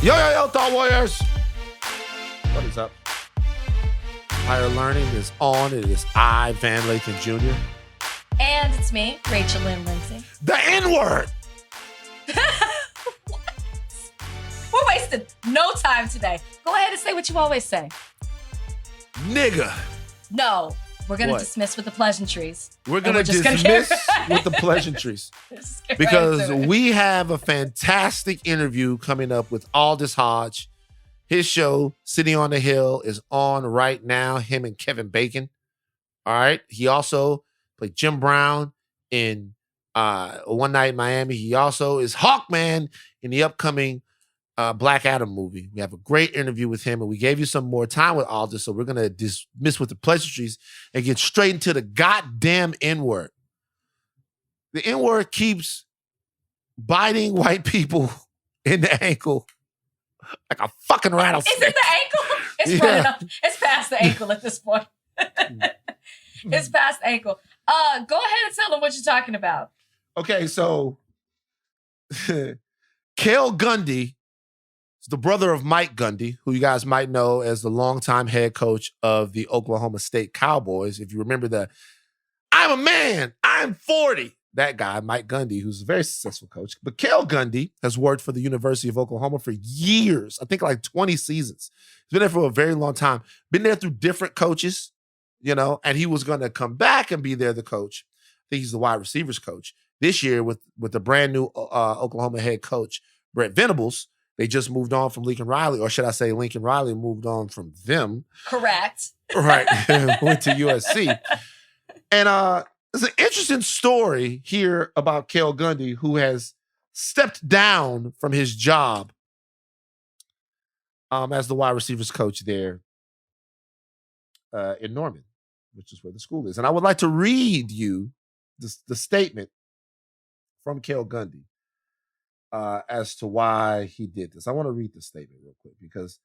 Yo, Thought Warriors. What is up? Higher Learning is on. It is I, Van Lathan Jr. And it's me, Rachel Lynn Lindsay. The N-word. What? We're wasting no time today. Go ahead and say what you always say. Nigga. No, we're going to What? dismiss with the pleasantries. We're going to dismiss with the pleasantries. Because we have a fantastic interview coming up with Aldis Hodge. His show, City on the Hill, is on right now, him and Kevin Bacon. All right. He also played Jim Brown in One Night in Miami. He also is Hawkman in the upcoming Black Adam movie. We have a great interview with him, and we gave you some more time with Aldis, so we're going to dismiss with the pleasantries and get straight into the goddamn N-word. The N-word keeps biting white people in the ankle like a fucking rattlesnake. Is it the ankle? It's running up. It's past the ankle at this point. It's past the ankle. Go ahead and tell them what you're talking about. Okay, so Cale Gundy is the brother of Mike Gundy, who you guys might know as the longtime head coach of the Oklahoma State Cowboys. If you remember the I'm a man, I'm 40. That guy, Mike Gundy, who's a very successful coach. But Cale Gundy has worked for the University of Oklahoma for years. I think like 20 seasons. He's been there for a very long time. Been there through different coaches, and he was going to come back and be there the coach. I think he's the wide receivers coach. This year with the brand new Oklahoma head coach, Brett Venables, they just moved on from Lincoln Riley, or should I say Lincoln Riley moved on from them. Correct. Right. Went to USC. And there's an interesting story here about Cale Gundy, who has stepped down from his job as the wide receivers coach there in Norman, which is where the school is. And I would like to read you the statement from Cale Gundy as to why he did this. I want to read the statement real quick because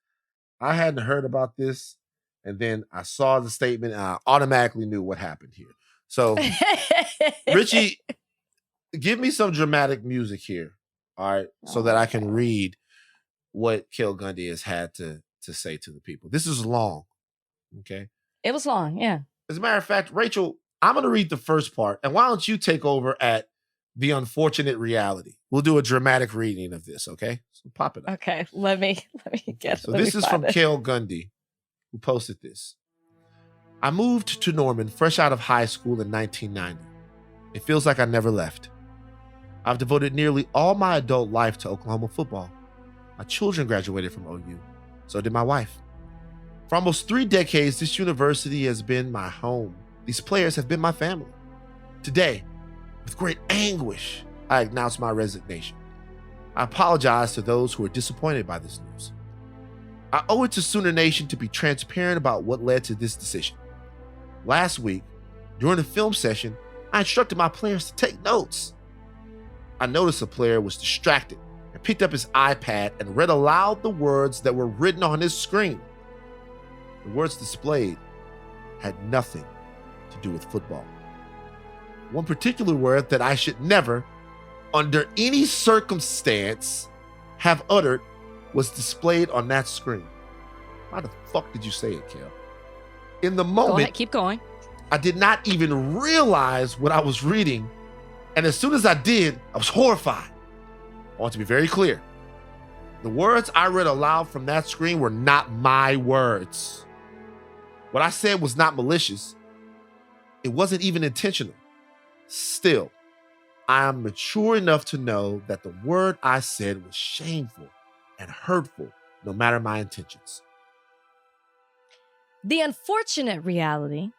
I hadn't heard about this, and then I saw the statement and I automatically knew what happened here. So, Richie, give me some dramatic music here, all right, so that I can read what Cale Gundy has had to say to the people. This is long, okay? It was long, yeah. As a matter of fact, Rachel, I'm going to read the first part, and why don't you take over at the unfortunate reality? We'll do a dramatic reading of this, okay? So pop it up. Okay, let me get it. So this is from Cale Gundy, who posted this. I moved to Norman fresh out of high school in 1990. It feels like I never left. I've devoted nearly all my adult life to Oklahoma football. My children graduated from OU. So did my wife. For almost 3 decades, this university has been my home. These players have been my family. Today, with great anguish, I announce my resignation. I apologize to those who are disappointed by this news. I owe it to Sooner Nation to be transparent about what led to this decision. Last week, during a film session, I instructed my players to take notes. I noticed a player was distracted and picked up his iPad and read aloud the words that were written on his screen. The words displayed had nothing to do with football. One particular word that I should never, under any circumstance, have uttered was displayed on that screen. Why the fuck did you say it, Cale? In the moment, Go ahead, keep going. I did not even realize what I was reading. And as soon as I did, I was horrified. I want to be very clear. The words I read aloud from that screen were not my words. What I said was not malicious. It wasn't even intentional. Still, I am mature enough to know that the word I said was shameful and hurtful, no matter my intentions. The unfortunate reality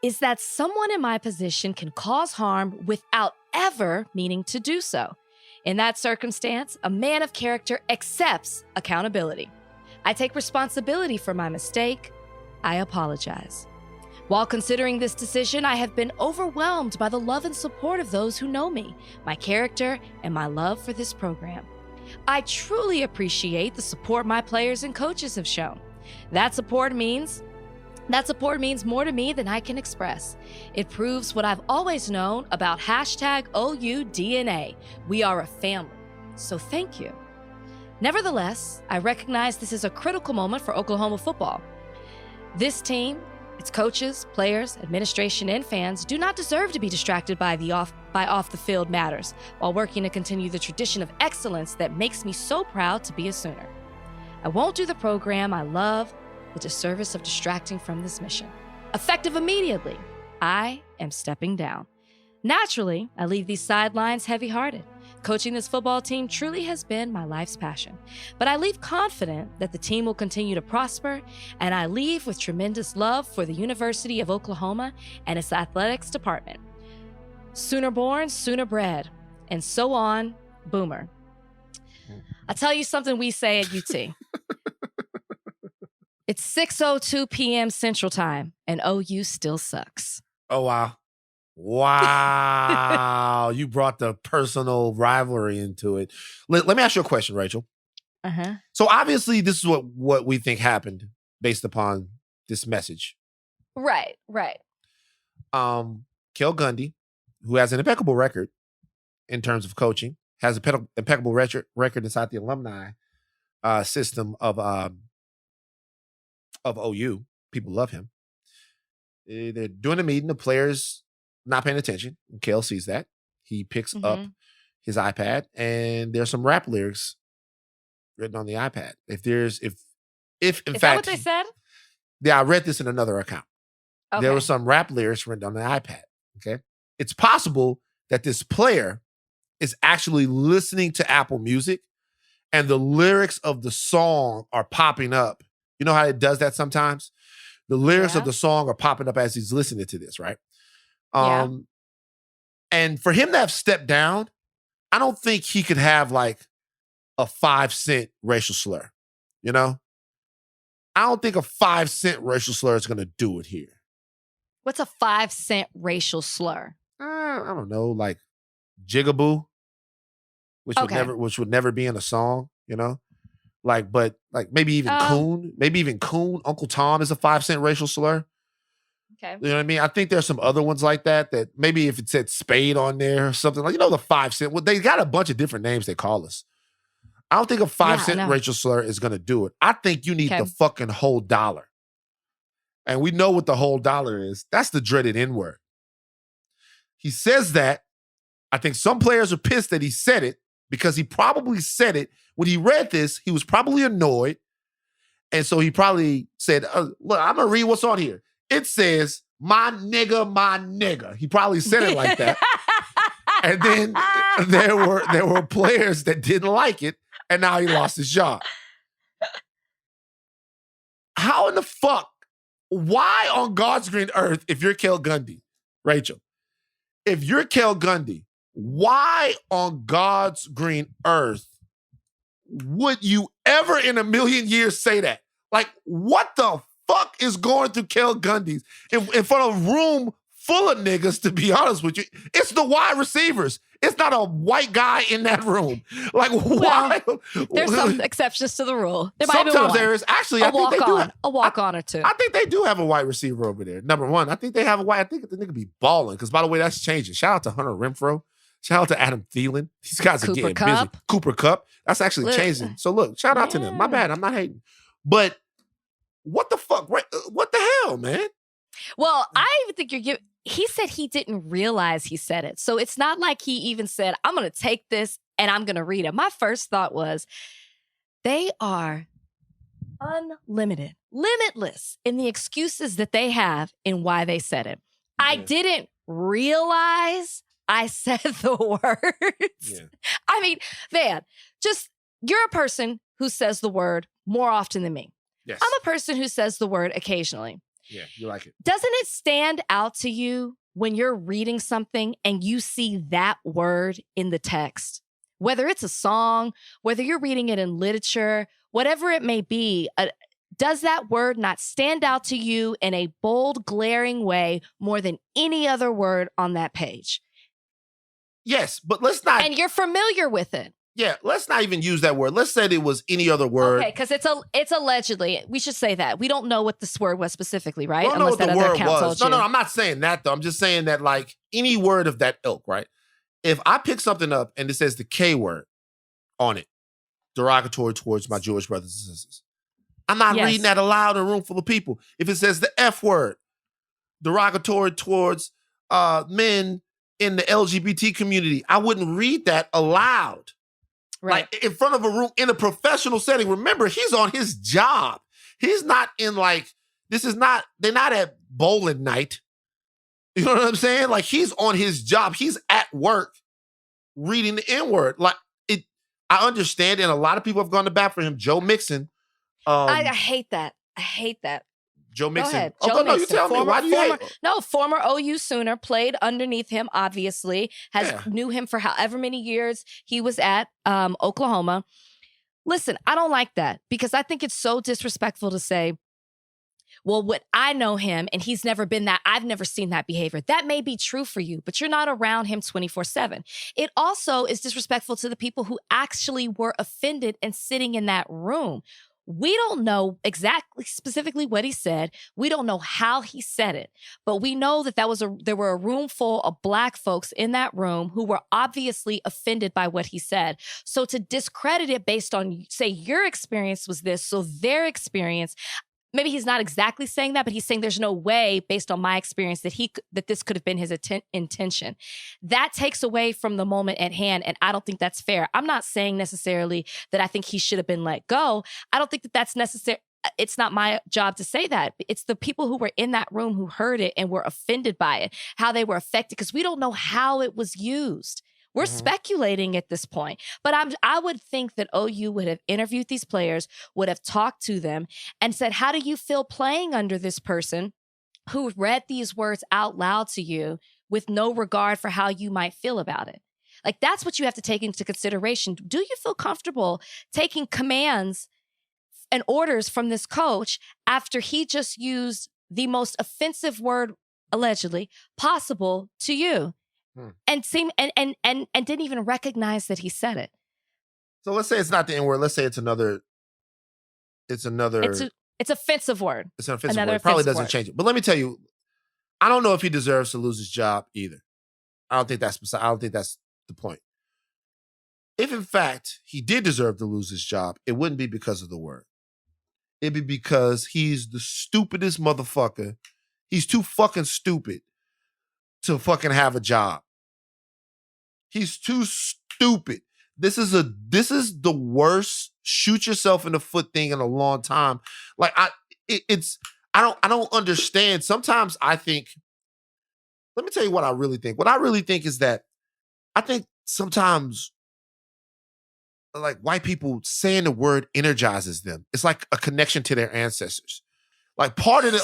is that someone in my position can cause harm without ever meaning to do so. In that circumstance, a man of character accepts accountability. I take responsibility for my mistake. I apologize. While considering this decision, I have been overwhelmed by the love and support of those who know me, my character, and my love for this program. I truly appreciate the support my players and coaches have shown. That support means more to me than I can express. It proves what I've always known about #OUDNA. We are a family. So thank you. Nevertheless, I recognize this is a critical moment for Oklahoma football. This team, its coaches, players, administration, and fans do not deserve to be distracted by off-the-field matters while working to continue the tradition of excellence that makes me so proud to be a Sooner. I won't do the program I love the disservice of distracting from this mission. Effective immediately, I am stepping down. Naturally, I leave these sidelines heavy-hearted. Coaching this football team truly has been my life's passion. But I leave confident that the team will continue to prosper, and I leave with tremendous love for the University of Oklahoma and its athletics department. Sooner born, sooner bred, and so on, Boomer. I'll tell you something we say at UT. It's 6:02 p.m. Central Time, and OU still sucks. Oh, wow. Wow. You brought the personal rivalry into it. Let me ask you a question, Rachel. Uh-huh. So obviously this is what we think happened based upon this message. Right. Cale Gundy, who has an impeccable record in terms of coaching, has an impeccable record inside the alumni system of OU. People love him. They're doing a meeting. The players not paying attention. And Cale sees that. He picks up his iPad, and there's some rap lyrics written on the iPad. If in fact, that what they said? Yeah, I read this in another account. Okay. There were some rap lyrics written on the iPad. Okay, it's possible that this player is actually listening to Apple Music, and the lyrics of the song are popping up. You know how it does that sometimes? The lyrics of the song are popping up as he's listening to this, right? And for him to have stepped down, I don't think he could have like a 5-cent racial slur. You know? I don't think a 5-cent racial slur is going to do it here. What's a 5-cent racial slur? I don't know, like jigaboo, which would never be in a song, you know? But maybe even coon. Uncle Tom is a 5-cent racial slur. Okay. You know what I mean? I think there's some other ones like that maybe if it said spade on there or something, like, the 5-cent. Well, they got a bunch of different names they call us. I don't think a 5-cent racial slur is going to do it. I think you need the fucking whole dollar. And we know what the whole dollar is. That's the dreaded N-word. He says that. I think some players are pissed that he said it because he probably said it. When he read this, he was probably annoyed. And so he probably said, look, I'm going to read what's on here. It says, my nigga. He probably said it like that. And then there were players that didn't like it, and now he lost his job. How in the fuck? Why on God's green earth, if you're Cale Gundy, Rachel, if you're Cale Gundy, why on God's green earth would you ever in a million years say that? Like, what the fuck is going through Cale Gundy's in front of a room full of niggas, to be honest with you? It's the wide receivers. It's not a white guy in that room. Like, why? There's some exceptions to the rule. There might be Sometimes one. there is. Actually, I think they do. A walk-on or two. I think they do have a wide receiver over there. Number one, I think they have a wide. I think the nigga be balling. Because, by the way, that's changing. Shout out to Hunter Renfrow. Shout out to Adam Thielen. These guys are getting busy. Cooper Kupp. That's actually changing. So, look, shout out to them. My bad. I'm not hating. But what the fuck? What the hell, man? Well, I even think he said he didn't realize he said it. So it's not like he even said, I'm going to take this and I'm going to read it. My first thought was, they are limitless in the excuses that they have in why they said it. Yeah. I didn't realize I said the words. Yeah. I mean, man, you're a person who says the word more often than me. Yes. I'm a person who says the word occasionally. Yeah, you like it. Doesn't it stand out to you when you're reading something and you see that word in the text? Whether it's a song, whether you're reading it in literature, whatever it may be, does that word not stand out to you in a bold, glaring way more than any other word on that page? Yes, but let's not... And you're familiar with it. Yeah, let's not even use that word. Let's say it was any other word. Okay, because it's allegedly. We should say that. We don't know what this word was specifically, right? We don't know what the word was. No, I'm not saying that, though. I'm just saying that, like, any word of that ilk, right? If I pick something up and it says the K word on it, derogatory towards my Jewish brothers and sisters. I'm not Yes. reading that aloud in a room full of people. If it says the F word, derogatory towards men in the LGBT community, I wouldn't read that aloud. Right. Like in front of a room in a professional setting. Remember, he's on his job. He's not in they're not at bowling night. You know what I'm saying? Like he's on his job. He's at work reading the N-word. Like I understand, and a lot of people have gone to bat for him. Joe Mixon. I hate that. I hate that. Joe Mixon. Go ahead. Oh, Joe no, you Mixon. tell me. Why do you hate? No, former OU Sooner, played underneath him, obviously, knew him for however many years he was at Oklahoma. Listen, I don't like that because I think it's so disrespectful to say, well, what I know him and he's never been that. I've never seen that behavior. That may be true for you, but you're not around him 24/7. It also is disrespectful to the people who actually were offended and sitting in that room. We don't know exactly specifically what he said. We don't know how he said it, but we know that there were a room full of Black folks in that room who were obviously offended by what he said. So to discredit it based on, say, your experience was this, so their experience, maybe he's not exactly saying that, but he's saying there's no way, based on my experience, that this could have been his intention. That takes away from the moment at hand, and I don't think that's fair. I'm not saying necessarily that I think he should have been let go. I don't think that that's necessary. It's not my job to say that. It's the people who were in that room who heard it and were offended by it, how they were affected, because we don't know how it was used. We're speculating at this point, but I would think that OU would have interviewed these players, would have talked to them and said, how do you feel playing under this person who read these words out loud to you with no regard for how you might feel about it? Like, that's what you have to take into consideration. Do you feel comfortable taking commands and orders from this coach after he just used the most offensive word, allegedly, possible to you? And didn't even recognize that he said it. So let's say it's not the N-word. Let's say it's another. It's an offensive word. It's an offensive word. It probably doesn't change it. But let me tell you, I don't know if he deserves to lose his job either. I don't think that's the point. If in fact he did deserve to lose his job, it wouldn't be because of the word. It'd be because he's the stupidest motherfucker. He's too fucking stupid to fucking have a job. He's too stupid. This is the worst shoot yourself in the foot thing in a long time. Like I don't understand. Sometimes I think, let me tell you what I really think. What I really think is that I think sometimes like white people saying the word energizes them. It's like a connection to their ancestors. Like part of it,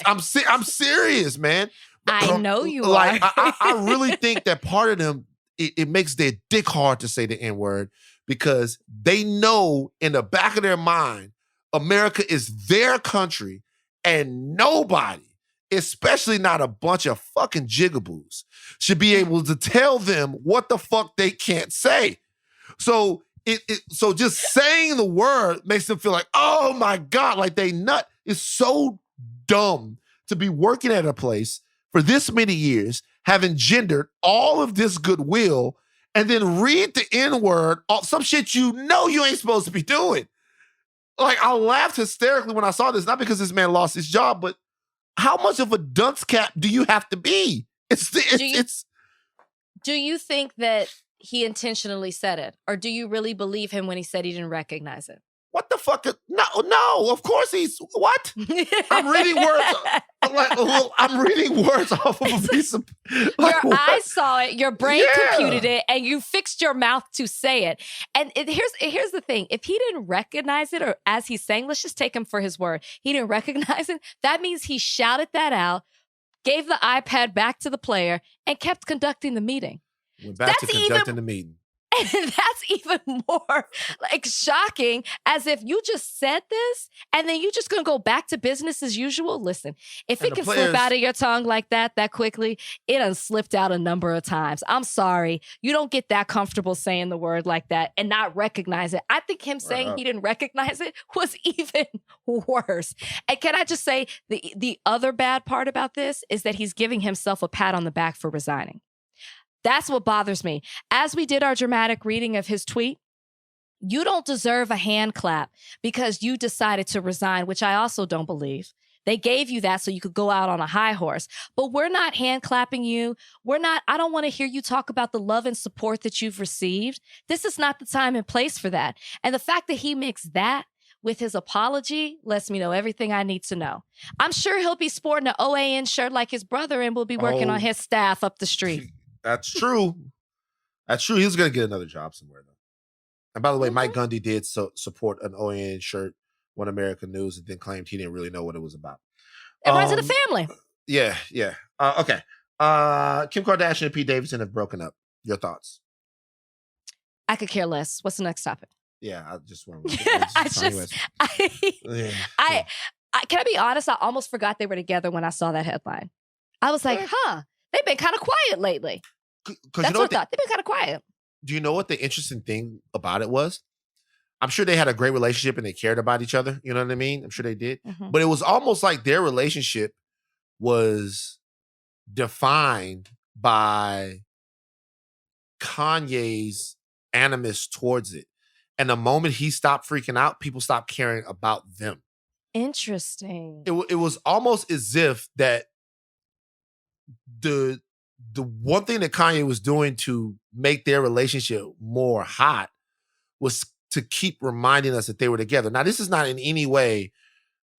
I'm serious, man. I know you like, are. I really think that part of them, it makes their dick hard to say the N-word because they know in the back of their mind, America is their country and nobody, especially not a bunch of fucking jigaboos, should be able to tell them what the fuck they can't say. So so just saying the word makes them feel like, oh my God, like they nut. It's so dumb to be working at a place for this many years, have engendered all of this goodwill, and then read the N-word, some shit you know you ain't supposed to be doing. Like, I laughed hysterically when I saw this, not because this man lost his job, but how much of a dunce cap do you have to be? Do you think that he intentionally said it? Or do you really believe him when he said he didn't recognize it? What the fuck? No, of course he's, what? I'm reading words. I'm reading words off of a piece of. Like, your eyes saw it, your brain computed it, and you fixed your mouth to say it. And here's the thing. If he didn't recognize it, or as he's saying, let's just take him for his word. He didn't recognize it. That means he shouted that out, gave the iPad back to the player, and kept conducting the meeting. Went back to conducting the meeting. And that's even more like shocking, as if you just said this and then you just gonna go back to business as usual. Listen, if it can slip out of your tongue like that quickly, it done slipped out a number of times. I'm sorry. You don't get that comfortable saying the word like that and not recognize it. I think him saying he didn't recognize it was even worse. And can I just say the other bad part about this is that he's giving himself a pat on the back for resigning. That's what bothers me. As we did our dramatic reading of his tweet, You don't deserve a hand clap because you decided to resign, which I also don't believe. They gave you that so you could go out on a high horse. But we're not hand clapping you. I don't want to hear you talk about the love and support that you've received. This is not the time and place for that. And the fact that he mixed that with his apology lets me know everything I need to know. I'm sure he'll be sporting an OAN shirt like his brother and will be working on his staff up the street. That's true. That's true. He was going to get another job somewhere, though. And by the way, Mike Gundy did support an OAN shirt on American News and then claimed he didn't really know what it was about. It runs in the family. Yeah. Okay. Kim Kardashian and Pete Davidson have broken up. Your thoughts? I could care less. What's the next topic? Yeah, I just want to. Can I be honest? I almost forgot they were together when I saw that headline. I was like, they've been kind of quiet lately. That's what I thought. They've been kind of quiet. Do you know what the interesting thing about it was? I'm sure they had a great relationship and they cared about each other. You know what I mean? I'm sure they did. Mm-hmm. But it was almost like their relationship was defined by Kanye's animus towards it. And the moment he stopped freaking out, people stopped caring about them. Interesting. It was almost as if that the one thing that Kanye was doing to make their relationship more hot was to keep reminding us that they were together. Now, this is not in any way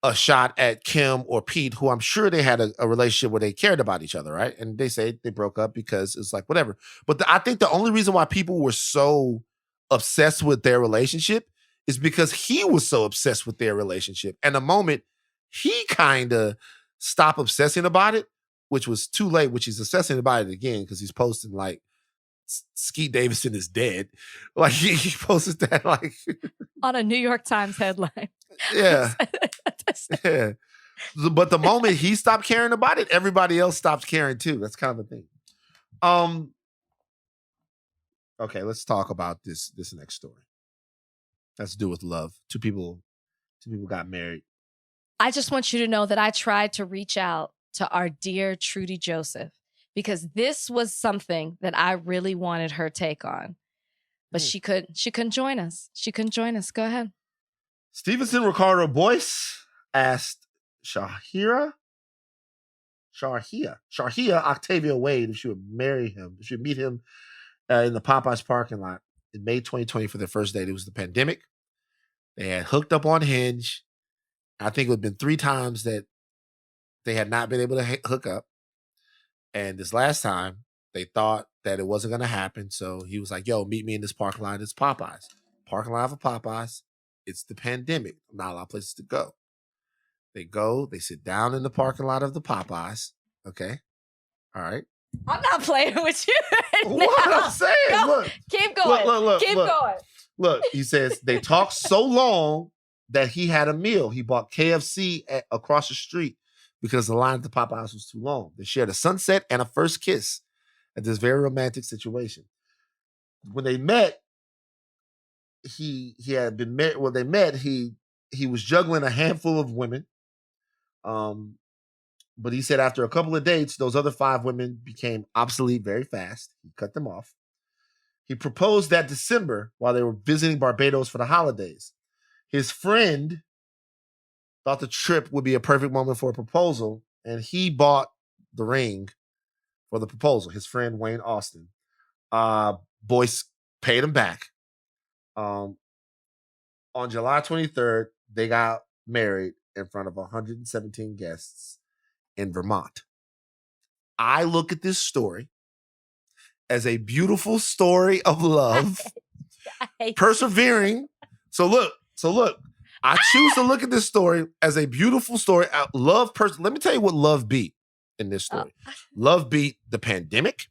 a shot at Kim or Pete, who I'm sure they had a relationship where they cared about each other, right? And they say they broke up because it's like, whatever. But I think the only reason why people were so obsessed with their relationship is because he was so obsessed with their relationship. And the moment he kind of stopped obsessing about it, which was too late, which he's obsessing about it again because he's posting like, Skeet Davidson is dead. Like he posted that like on a New York Times headline. Yeah. Yeah. But the moment he stopped caring about it, everybody else stopped caring too. That's kind of a thing. Okay, let's talk about this next story. Has to do with love. Two people got married. I just want you to know that I tried to reach out to our dear Trudy Joseph, because this was something that I really wanted her take on. But she couldn't join us. She couldn't join us. Go ahead. Stevenson Ricardo Boyce asked Shahia Octavia Wade if she would marry him, if she would meet him in the Popeyes parking lot in May 2020 for their first date. It was the pandemic. They had hooked up on Hinge. I think it had been 3 times that they had not been able to hook up. And this last time, they thought that it wasn't going to happen. So he was like, yo, meet me in this parking lot. It's Popeyes. Parking lot for Popeyes. It's the pandemic. Not a lot of places to go. They sit down in the parking lot of the Popeyes. Okay. All right. I'm not playing with you right what now. I'm saying. Go. Look. Keep going. Look, Keep going. Look, he says they talked so long that he had a meal. He bought KFC across the street because the line at the Popeyes was too long. They shared a sunset and a first kiss at this very romantic situation. When they met, he had been married. When they met, he was juggling a handful of women. But he said after a couple of dates, those other 5 women became obsolete very fast. He cut them off. He proposed that December while they were visiting Barbados for the holidays. His friend thought the trip would be a perfect moment for a proposal, and he bought the ring for the proposal. His friend, Wayne Austin. Boyce paid him back. On July 23rd, they got married in front of 117 guests in Vermont. I look at this story as a beautiful story of love, persevering. So look, I choose to look at this story as a beautiful story. Love. Let me tell you what love beat in this story. Love beat the pandemic.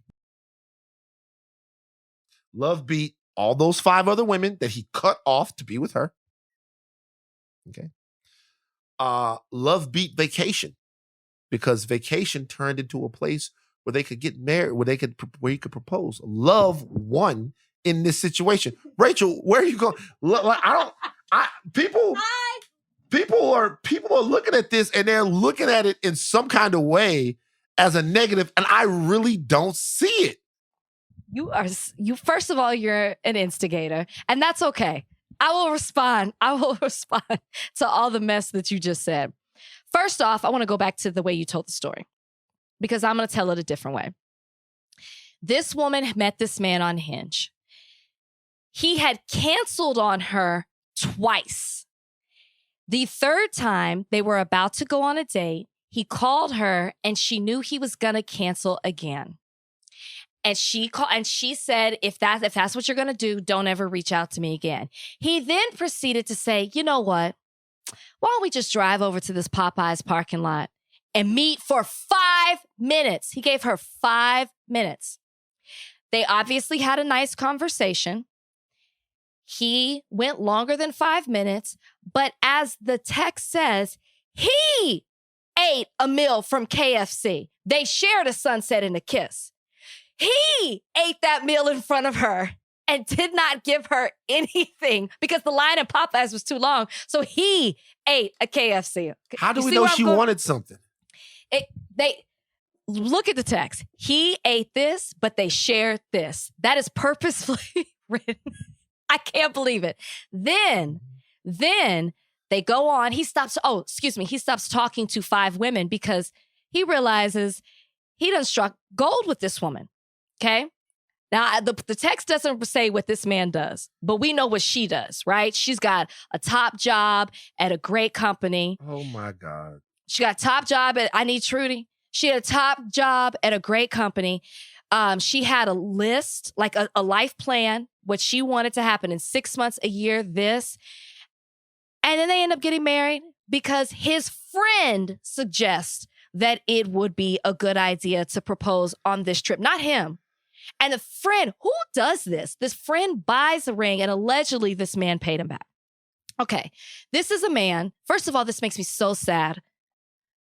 Love beat all those 5 other women that he cut off to be with her. Okay. Love beat vacation, because vacation turned into a place where they could get married, where he could propose. Love won in this situation. Rachel, where are you going? People are looking at this and they're looking at it in some kind of way as a negative, and I really don't see it. You first of all, you're an instigator, and that's okay. I will respond. I will respond to all the mess that you just said. First off, I want to go back to the way you told the story because I'm going to tell it a different way. This woman met this man on Hinge. He had canceled on her twice. The third time they were about to go on a date, he called her and she knew he was going to cancel again. And she said, if that's what you're going to do, don't ever reach out to me again. He then proceeded to say, you know what? Why don't we just drive over to this Popeyes parking lot and meet for 5 minutes? He gave her 5 minutes. They obviously had a nice conversation. He went longer than 5 minutes, but as the text says, he ate a meal from KFC. They shared a sunset and a kiss. He ate that meal in front of her and did not give her anything because the line at Popeyes was too long. So he ate a KFC. How do we know she wanted something? They look at the text. He ate this, but they shared this. That is purposefully written. I can't believe it. Then they go on. He stops talking to 5 women because he realizes he done struck gold with this woman. Okay. Now, the text doesn't say what this man does, but we know what she does, right? She's got a top job at a great company. Oh, my God. She got a top job at, I Need Trudy. She had a top job at a great company. She had a list, like a life plan, what she wanted to happen in 6 months, a year, this. And then they end up getting married because his friend suggests that it would be a good idea to propose on this trip, not him. And the friend, who does this? This friend buys a ring and allegedly this man paid him back. Okay, this is a man. First of all, this makes me so sad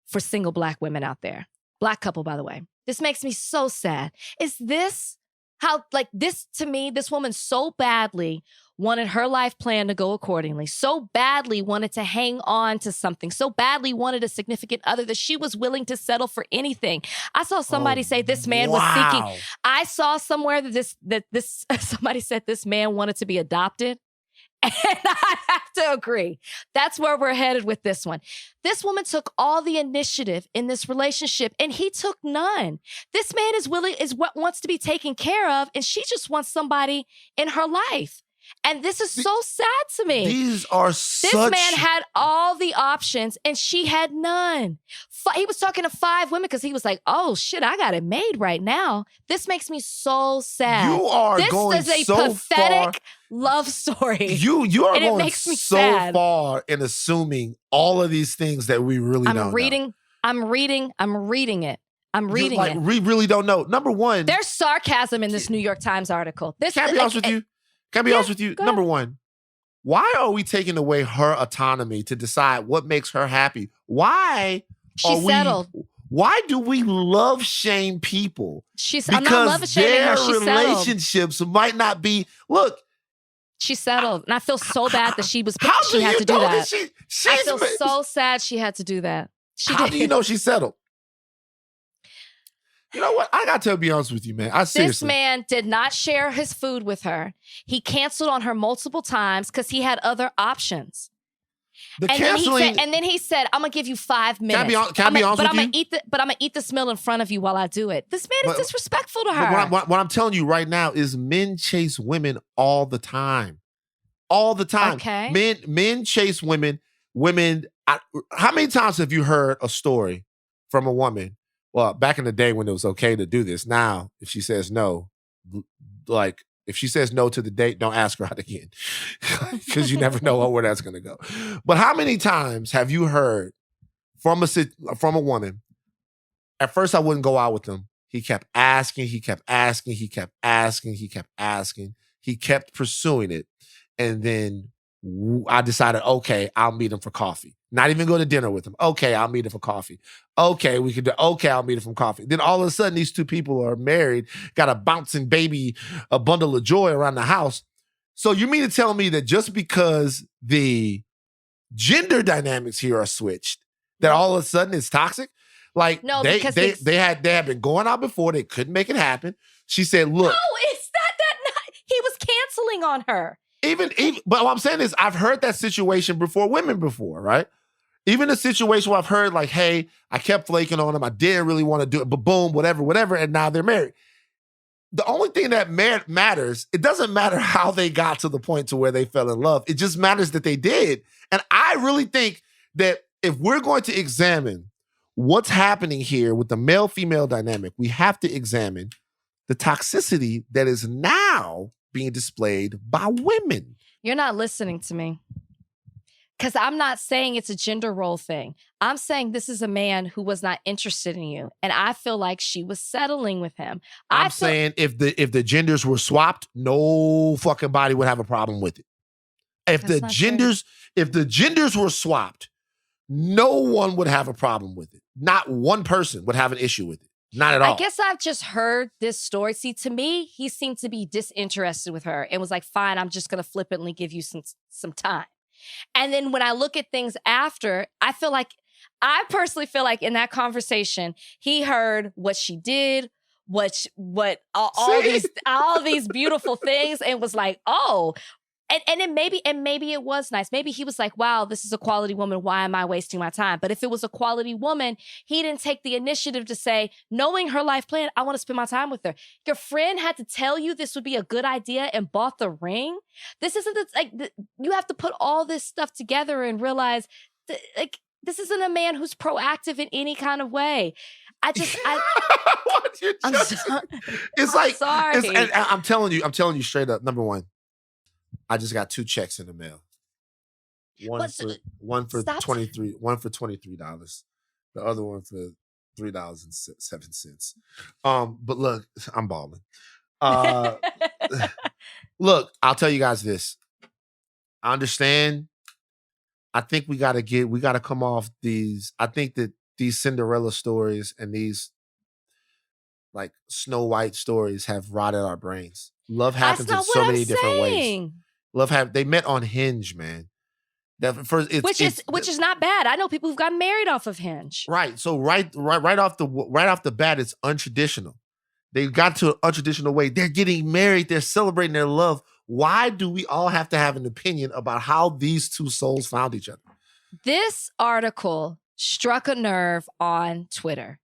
for single Black women out there. Black couple, by the way. This makes me so sad. Is this how, like this to me, this woman so badly wanted her life plan to go accordingly, so badly wanted to hang on to something, so badly wanted a significant other that she was willing to settle for anything. I saw somebody say this man was seeking. I saw somewhere that this somebody said this man wanted to be adopted. And I have to agree. That's where we're headed with this one. This woman took all the initiative in this relationship and he took none. This man is what wants to be taken care of and she just wants somebody in her life. And this is so sad to me. This man had all the options and she had none. He was talking to 5 women because he was like, oh shit, I got it made right now. This makes me so sad. You are going so far. This is a pathetic love story. You are going so far in assuming all of these things that we really don't know. I'm reading it. We really don't know. Number one. There's sarcasm in this New York Times article. Can I be honest with you? Can I be honest with you? Number one, why are we taking away her autonomy to decide what makes her happy? Why do we love shame people? I'm not love shaming her. She's relationships might not be. Look, she settled, and I feel so bad that she had to do that. I feel so sad she had to do that. How do you know she settled? You know what? I got to be honest with you, man. This man did not share his food with her. He canceled on her multiple times because he had other options. And then he said, I'm going to give you 5 minutes. Can I be honest with you? But I'm going to eat this meal in front of you while I do it. This man is disrespectful to her. What I'm telling you right now is men chase women all the time. All the time. Okay. Men chase women. How many times have you heard a story from a woman? Well, back in the day when it was okay to do this. Now, if she says no, like if she says no to the date, don't ask her out again because you never know where that's going to go. But how many times have you heard from a woman? At first, I wouldn't go out with him. He kept asking. He kept asking. He kept asking. He kept asking. He kept pursuing it, and then I decided, okay, I'll meet him for coffee. Not even go to dinner with him. Okay, I'll meet him for coffee. Okay, I'll meet him for coffee. Then all of a sudden, these 2 people are married, got a bouncing baby, a bundle of joy around the house. So you mean to tell me that just because the gender dynamics here are switched, that all of a sudden it's toxic? Like no, they had been going out before, they couldn't make it happen. She said, look. No, it's not that. He was canceling on her. but what I'm saying is I've heard that situation before women before, right? Even a situation where I've heard like, hey, I kept flaking on them. I didn't really want to do it, but boom, whatever. And now they're married. The only thing that matters, it doesn't matter how they got to the point to where they fell in love. It just matters that they did. And I really think that if we're going to examine what's happening here with the male-female dynamic, we have to examine the toxicity that is now being displayed by women. You're not listening to me. Because I'm not saying it's a gender role thing. I'm saying this is a man who was not interested in you. And I feel like she was settling with him. I'm saying if the genders were swapped, no fucking body would have a problem with it. If the genders were swapped, no one would have a problem with it. Not one person would have an issue with it. Not at all. I guess I've just heard this story. See, to me, he seemed to be disinterested with her and was like, fine, I'm just going to flippantly give you some time. And then when I look at things after, I personally feel like in that conversation, he heard what she did, all these beautiful things, and was like, oh, and maybe it was nice. Maybe he was like, wow, this is a quality woman. Why am I wasting my time? But if it was a quality woman, he didn't take the initiative to say, knowing her life plan, I want to spend my time with her. Your friend had to tell you this would be a good idea and bought the ring. This isn't you have to put all this stuff together and realize this isn't a man who's proactive in any kind of way. I'm sorry. I'm telling you straight up. Number one, I just got 2 checks in the mail. One for $23. The other one for $3.07. But look, I'm balling. Look, I'll tell you guys this. I understand. I think we gotta come off these. I think that these Cinderella stories and these like Snow White stories have rotted our brains. Love happens in so many different ways. They met on Hinge, man. Which is not bad. I know people who've gotten married off of Hinge. Right. So right off the bat, it's untraditional. They got to an untraditional way. They're getting married. They're celebrating their love. Why do we all have to have an opinion about how these two souls found each other? This article struck a nerve on Twitter.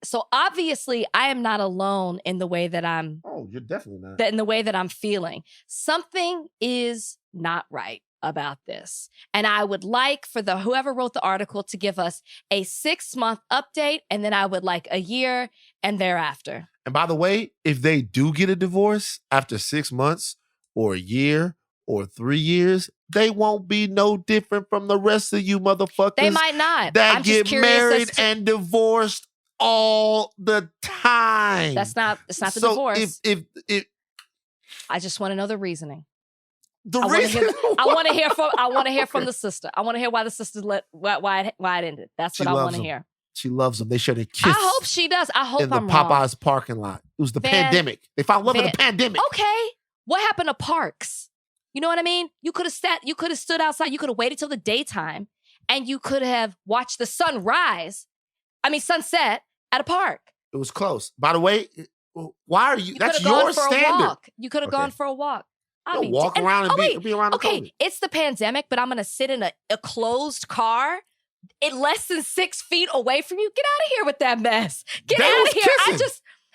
So obviously, I am not alone in the way that I'm. Oh, you're definitely not. In the way that I'm feeling. Something is not right about this. And I would like for whoever wrote the article to give us a 6-month update, and then I would like a year and thereafter. And by the way, if they do get a divorce after 6 months or a year or 3 years, they won't be no different from the rest of you motherfuckers. They might not. That get married and divorced all the time. It's not the divorce. If I just want to know the reasoning. I want to hear from the sister. I want to hear why the sister why it ended. That's what I want to hear. She loves him. They should have kissed. I hope she does. I hope I'm in the Popeyes parking lot. It was the pandemic. They found love in the pandemic. Okay. What happened to parks? You know what I mean? You could have stood outside. You could have waited till the daytime, and you could have watched the sunset at a park. It was close. By the way, why are you? That's your standard. You could have gone for a walk. Walk around and be around the corner. Okay, it's the pandemic, but I'm going to sit in a closed car less than 6 feet away from you. Get out of here with that mess. Get out of here.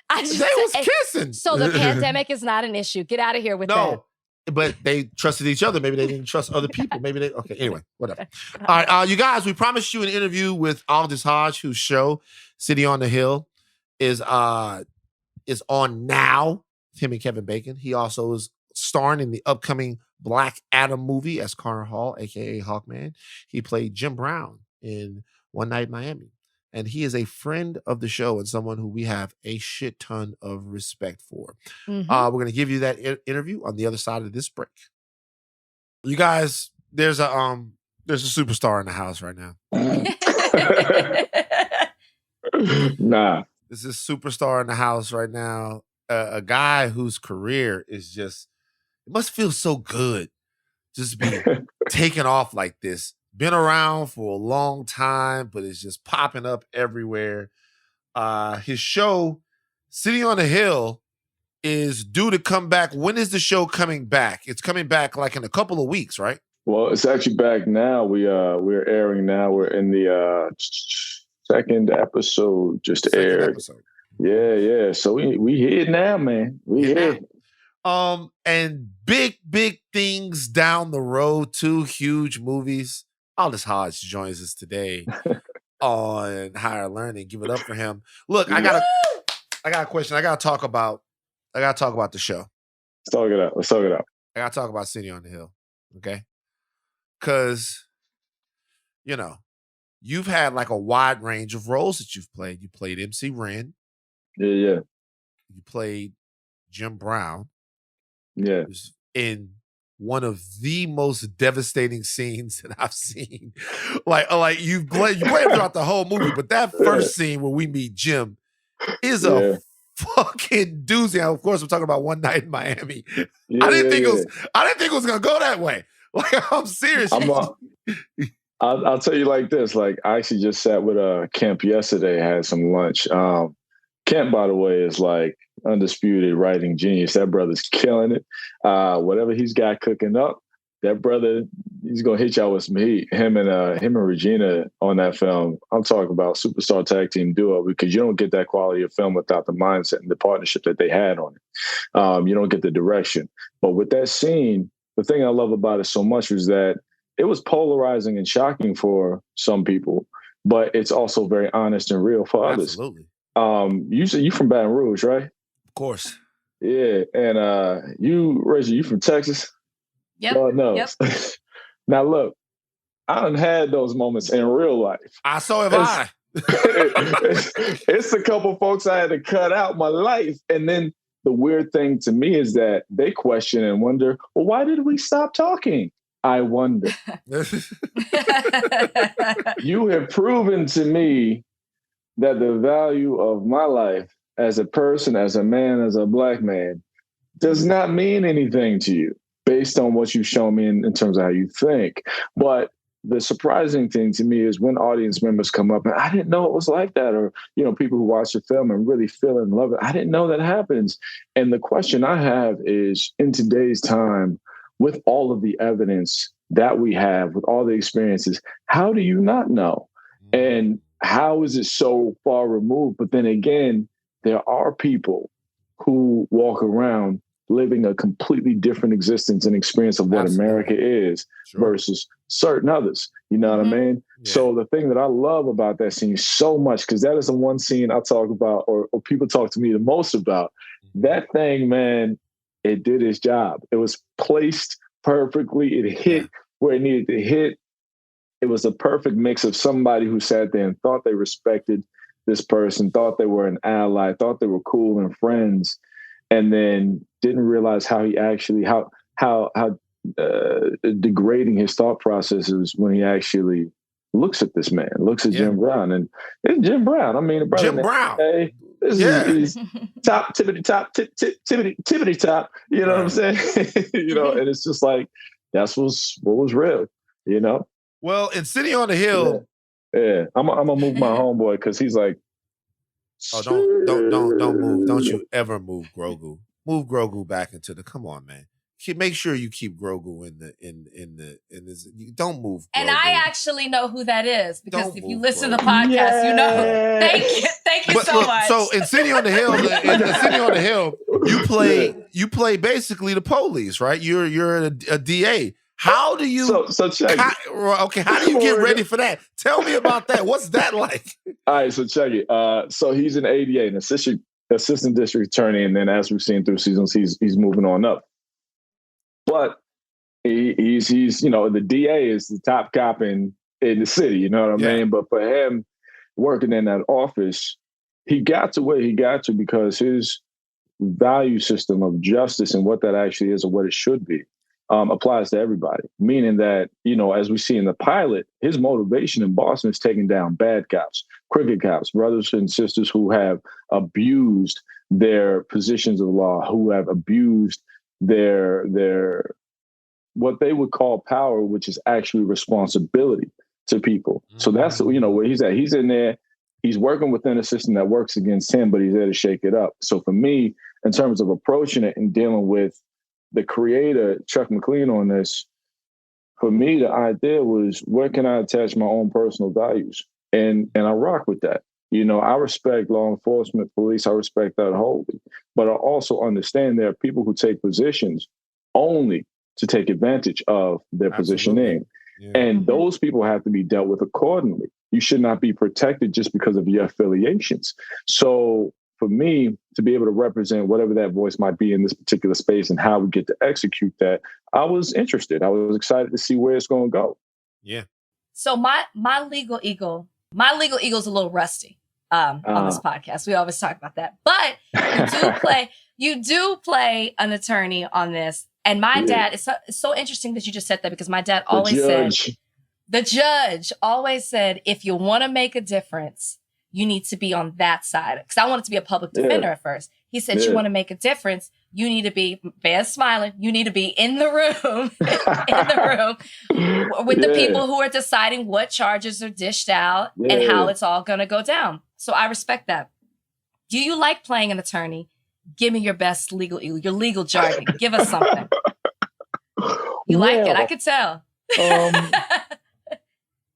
They was kissing. So the pandemic is not an issue. Get out of here with that. No, but they trusted each other. Maybe they didn't trust other people. Okay, anyway, whatever. All right, you guys, we promised you an interview with Aldis Hodge, whose show, City on the Hill, is on now. Him and Kevin Bacon. He also is starring in the upcoming Black Adam movie as Connor Hall, a.k.a. Hawkman. He played Jim Brown in One Night in Miami. And he is a friend of the show and someone who we have a shit ton of respect for. Mm-hmm. We're going to give you that interview on the other side of this break. You guys, there's a superstar in the house right now. Nah. There's this superstar in the house right now. A guy whose career is just, it must feel so good just be taking off like this. Been around for a long time, but it's just popping up everywhere. His show, City on the Hill, is due to come back. When is the show coming back? It's coming back like in a couple of weeks, right? Well, it's actually back now. We're airing now. We're in the second episode just aired. Episode. Yeah. So we here now, man. We here. And big things down the road. 2 huge movies. Aldis Hodge joins us today on Higher Learning. Give it up for him. Look, I got a question. I gotta talk about the show. Let's talk it out. I gotta talk about City on the Hill. Okay. Cause, you've had like a wide range of roles that you've played. You played MC Ren. Yeah. You played Jim Brown. Yeah. In one of the most devastating scenes that I've seen. Like you play him throughout the whole movie, but that first scene where we meet Jim is a fucking doozy. Of course, we're talking about One Night in Miami. I didn't think it was gonna go that way. Like, I'm serious. I'll tell you like this. Like, I actually just sat with Kemp yesterday, had some lunch. Kemp, by the way, is like undisputed writing genius. That brother's killing it. Whatever he's got cooking up, that brother, he's gonna hit y'all with some heat. Him and Regina on that film. I'm talking about superstar tag team duo, because you don't get that quality of film without the mindset and the partnership that they had on it. You don't get the direction. But with that scene, the thing I love about it so much was that it was polarizing and shocking for some people, but it's also very honest and real for others. Absolutely. You from Baton Rouge, right? Of course. Yeah. And Reggie, you from Texas? Yep. God knows. Yep. Now look, I done had those moments in real life. I saw it. It's a couple folks I had to cut out my life. And then the weird thing to me is that they question and wonder, well, why did we stop talking? I wonder. You have proven to me that the value of my life as a person, as a man, as a Black man, does not mean anything to you based on what you've shown me in terms of how you think. But the surprising thing to me is when audience members come up and I didn't know it was like that, or, people who watch the film and really feel and love it. I didn't know that happens. And the question I have is, in today's time, with all of the evidence that we have, with all the experiences, how do you not know? And how is it so far removed? But then again, there are people who walk around living a completely different existence and experience of what America is versus certain others. You know what I mean? Yeah. So the thing that I love about that scene so much, because that is the one scene I talk about, or people talk to me the most about. That thing, man, it did its job. It was placed perfectly. It hit where it needed to hit. It was a perfect mix of somebody who sat there and thought they respected this person, thought they were an ally, thought they were cool and friends, and then didn't realize how he actually, how degrading his thought process is when he actually looks at this man, looks at Jim Brown. And it's Jim Brown. I mean, Jim Brown. Hey, this is top, tippity top, tippity top. You know what I'm saying? And it's just like, that's what was real, Well, in City on the Hill. Yeah. I'm gonna move my homeboy because he's like, oh, don't move. Don't you ever move Grogu. Move Grogu back into the, come on, man. Make sure you keep Grogu in this. Don't move Grogu. And I actually know who that is, because if you listen to the podcast, you know. Thank you so much. So in City on the Hill, you play basically the police, right? You're a DA. How do you? So check it. How do you get ready for that? Tell me about that. What's that like? All right, so check it. So he's an ADA, an assistant district attorney, and then as we've seen through seasons, he's moving on up. But he's the DA is the top cop in the city. You know what I mean? But for him working in that office, he got to where he got to because his value system of justice and what that actually is, or what it should be, applies to everybody. Meaning that, as we see in the pilot, his motivation in Boston is taking down bad cops, crooked cops, brothers and sisters who have abused their positions of law, who have abused their what they would call power, which is actually responsibility to people. So that's, where he's at. He's in there he's working within a system that works against him, but he's there to shake it up. So for me, in terms of approaching it and dealing with the creator, Chuck McLean, on this, for me, the idea was, where can I attach my own personal values? And I rock with that. You know, I respect law enforcement, police. I respect that wholly. But I also understand there are people who take positions only to take advantage of their positioning. Yeah. And those people have to be dealt with accordingly. You should not be protected just because of your affiliations. So for me, to be able to represent whatever that voice might be in this particular space and how we get to execute that, I was interested. I was excited to see where it's going to go. Yeah. So my legal eagle is a little rusty on this podcast. We always talk about that. But you do play an attorney on this. And my dad, it's so interesting that you just said that, because my dad always said, the judge always said, if you want to make a difference, you need to be on that side. Because I wanted to be a public defender at first. He said, you want to make a difference, you need to be, Bear's smiling, you need to be in the room, with the people who are deciding what charges are dished out and how it's all going to go down. So I respect that. Do you like playing an attorney? Give me your best your legal jargon. Give us something. You like it, I could tell.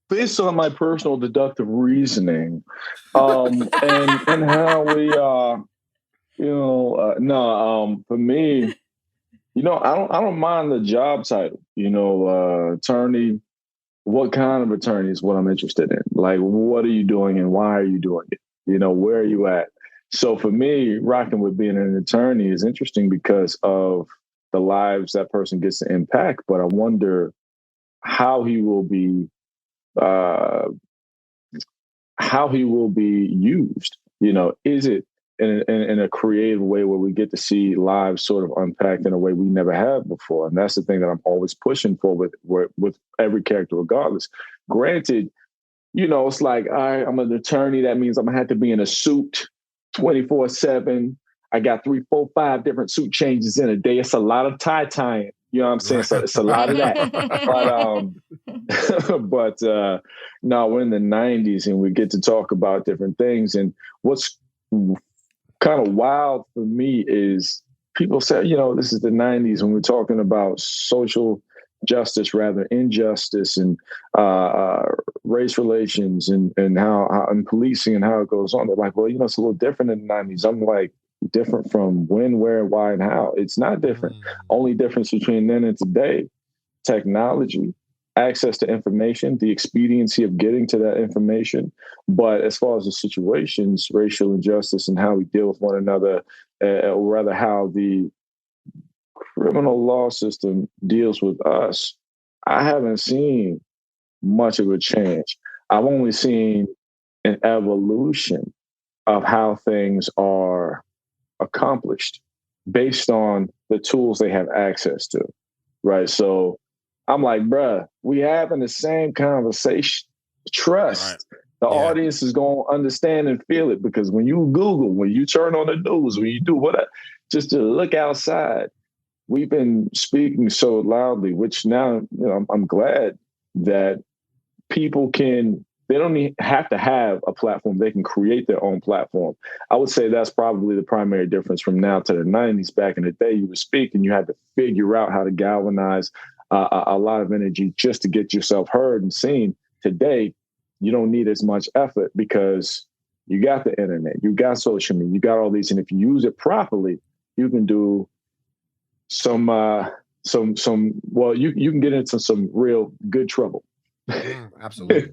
Based on my personal deductive reasoning, and how we for me, I don't mind the job title. Attorney. What kind of attorney is what I'm interested in? Like, what are you doing and why are you doing it? Where are you at? So for me, rocking with being an attorney is interesting because of the lives that person gets to impact. But I wonder how he will be used. Is it in a creative way where we get to see lives sort of unpacked in a way we never have before? And that's the thing that I'm always pushing for with every character, regardless. Granted, it's like, I'm an attorney. That means I'm gonna have to be in a suit 24/7. I got 3, 4, 5 different suit changes in a day. It's a lot of tie-tying. You know what I'm saying? So it's a lot of that. But no, we're in the 90s and we get to talk about different things. And what's kind of wild for me is people say, this is the 90s when we're talking about social justice, rather injustice, and race relations and how and policing and how it goes on. They're like, well, it's a little different in the 90s. I'm like, different from when, where, why, and how? It's not different. Only difference between then and today, technology, access to information, the expediency of getting to that information. But as far as the situations, racial injustice and how we deal with one another, or rather how the criminal law system deals with us, I haven't seen much of a change. I've only seen an evolution of how things are accomplished based on the tools they have access to, right? So I'm like, bruh, we having the same conversation. Trust. Right. The audience is going to understand and feel it, because when you Google, when you turn on the news, when you do whatever, just to look outside, we've been speaking so loudly, which now, I'm glad that people they don't have to have a platform. They can create their own platform. I would say that's probably the primary difference from now to the 90s. Back in the day, you would speak and you had to figure out how to galvanize a lot of energy just to get yourself heard and seen. Today, you don't need as much effort because you got the internet, you got social media, you got all these. And if you use it properly, you can do you can get into some real good trouble. Absolutely.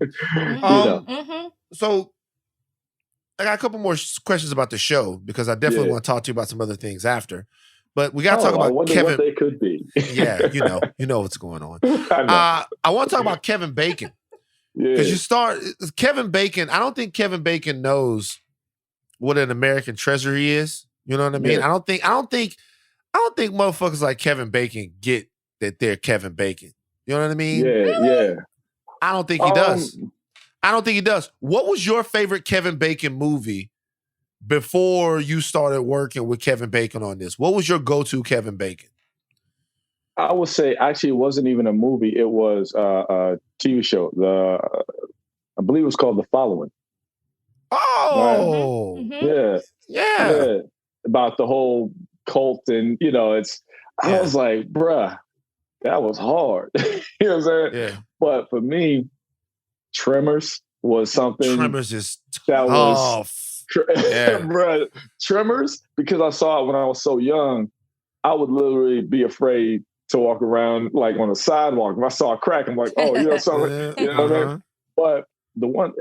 So I got a couple more questions about the show, because I definitely want to talk to you about some other things after. But we got to talk about Kevin. What they could be. Yeah, you know what's going on. I want to talk about Kevin Bacon, because Kevin Bacon. I don't think Kevin Bacon knows what an American treasury is. You know what I mean? Yeah. I don't think motherfuckers like Kevin Bacon get that they're Kevin Bacon. You know what I mean? Yeah. I don't think he does. I don't think he does. What was your favorite Kevin Bacon movie before you started working with Kevin Bacon on this? What was your go-to Kevin Bacon? I would say, actually, it wasn't even a movie. It was a TV show. I believe it was called The Following. Oh, Mm-hmm. Yeah. yeah. Yeah. About the whole cult and, I Yeah. was like, bruh, that was hard. You know what I'm saying? Yeah. But for me, Tremors was something Tremors is that was, tough. Yeah. bruh, Tremors, because I saw it when I was so young, I would literally be afraid to walk around like on the sidewalk. If I saw a crack, I'm like, oh, something, you know what I mean? But look,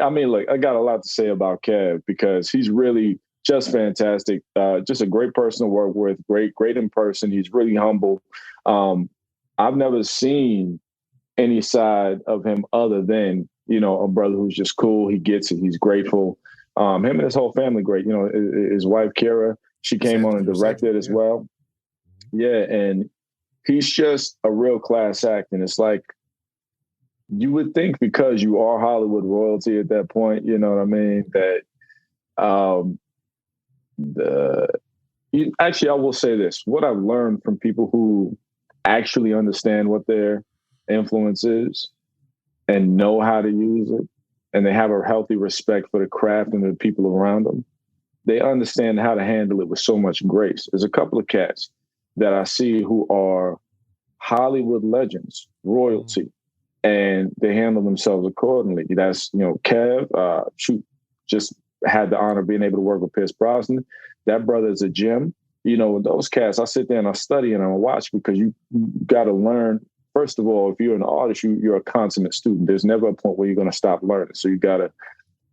I got a lot to say about Kev because he's really just fantastic. Just a great person to work with, great in person. He's really humble. I've never seen any side of him other than, a brother who's just cool. He gets it. He's grateful. Him and his whole family, great. His wife, Kara, she came on and directed as well. Yeah. And he's just a real class act. And it's like, you would think because you are Hollywood royalty at that point, you know what I mean? That actually, I will say this. What I've learned from people who actually understand what their influence is and know how to use it, and they have a healthy respect for the craft and the people around them, they understand how to handle it with so much grace. There's a couple of cats that I see who are Hollywood legends, royalty, and they handle themselves accordingly. That's, Kev, just had the honor of being able to work with Pierce Brosnan. That brother is a gem. Those cats, I sit there and I study and I watch because you got to learn. First of all, if you're an artist, you're a consummate student. There's never a point where you're going to stop learning. So you got to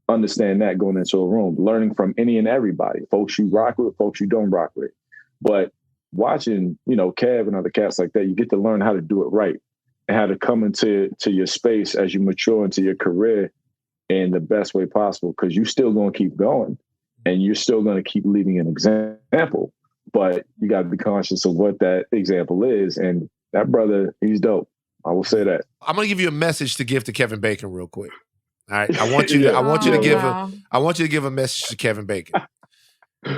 understand that going into a room, learning from any and everybody, folks you rock with, folks you don't rock with. But watching, Kev and other cats like that, you get to learn how to do it right and how to come into your space as you mature into your career in the best way possible, because you're still going to keep going and you're still going to keep leaving an example. But you got to be conscious of what that example is. And that brother, he's dope. I will say that. I'm going to give you a message to give to Kevin Bacon real quick. All right. I want you to give a message to Kevin Bacon.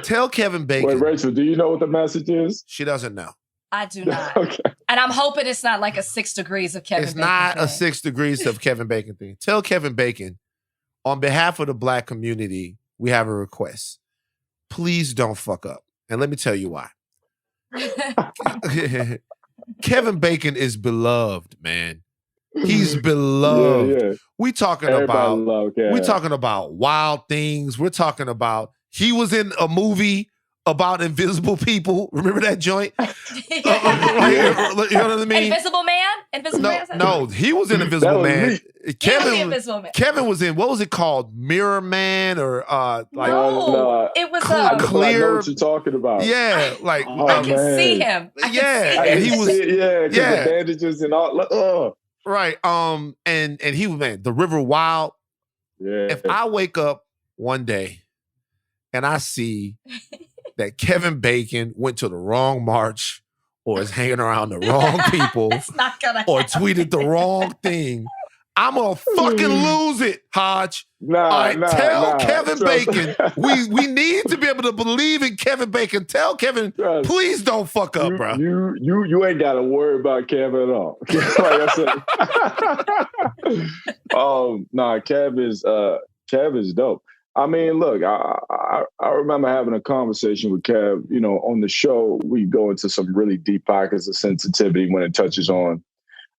Tell Kevin Bacon. Wait, Rachel, do you know what the message is? She doesn't know. I do not. Okay. And I'm hoping it's not like a 6 degrees of Kevin Bacon. It's not thing. a 6 degrees of Kevin Bacon thing. Tell Kevin Bacon, on behalf of the Black community, we have a request. Please don't fuck up. And let me tell you why. Kevin Bacon is beloved, man. He's beloved. Yeah. We talking about Wild Things. We're talking about he was in a movie about invisible people. Remember that joint? You know what I mean? Invisible Man? No, he was in Invisible Man. Kevin was in, what was it called? Mirror Man or it was Clear. I know what you're talking about. Yeah, like I can see him. He was the bandages and all. Right. And he was, man, the River Wild. Yeah. If I wake up one day and I see that Kevin Bacon went to the wrong march or is hanging around the wrong people or tweeted the wrong thing, I'm going to fucking lose it, Hodge. Tell Kevin Bacon, we need to be able to believe in Kevin Bacon. Tell Kevin, please don't fuck up, bro. You ain't got to worry about Kevin at all. Like I said. Kev is dope. I mean, look, I remember having a conversation with Kev. On the show, we go into some really deep pockets of sensitivity when it touches on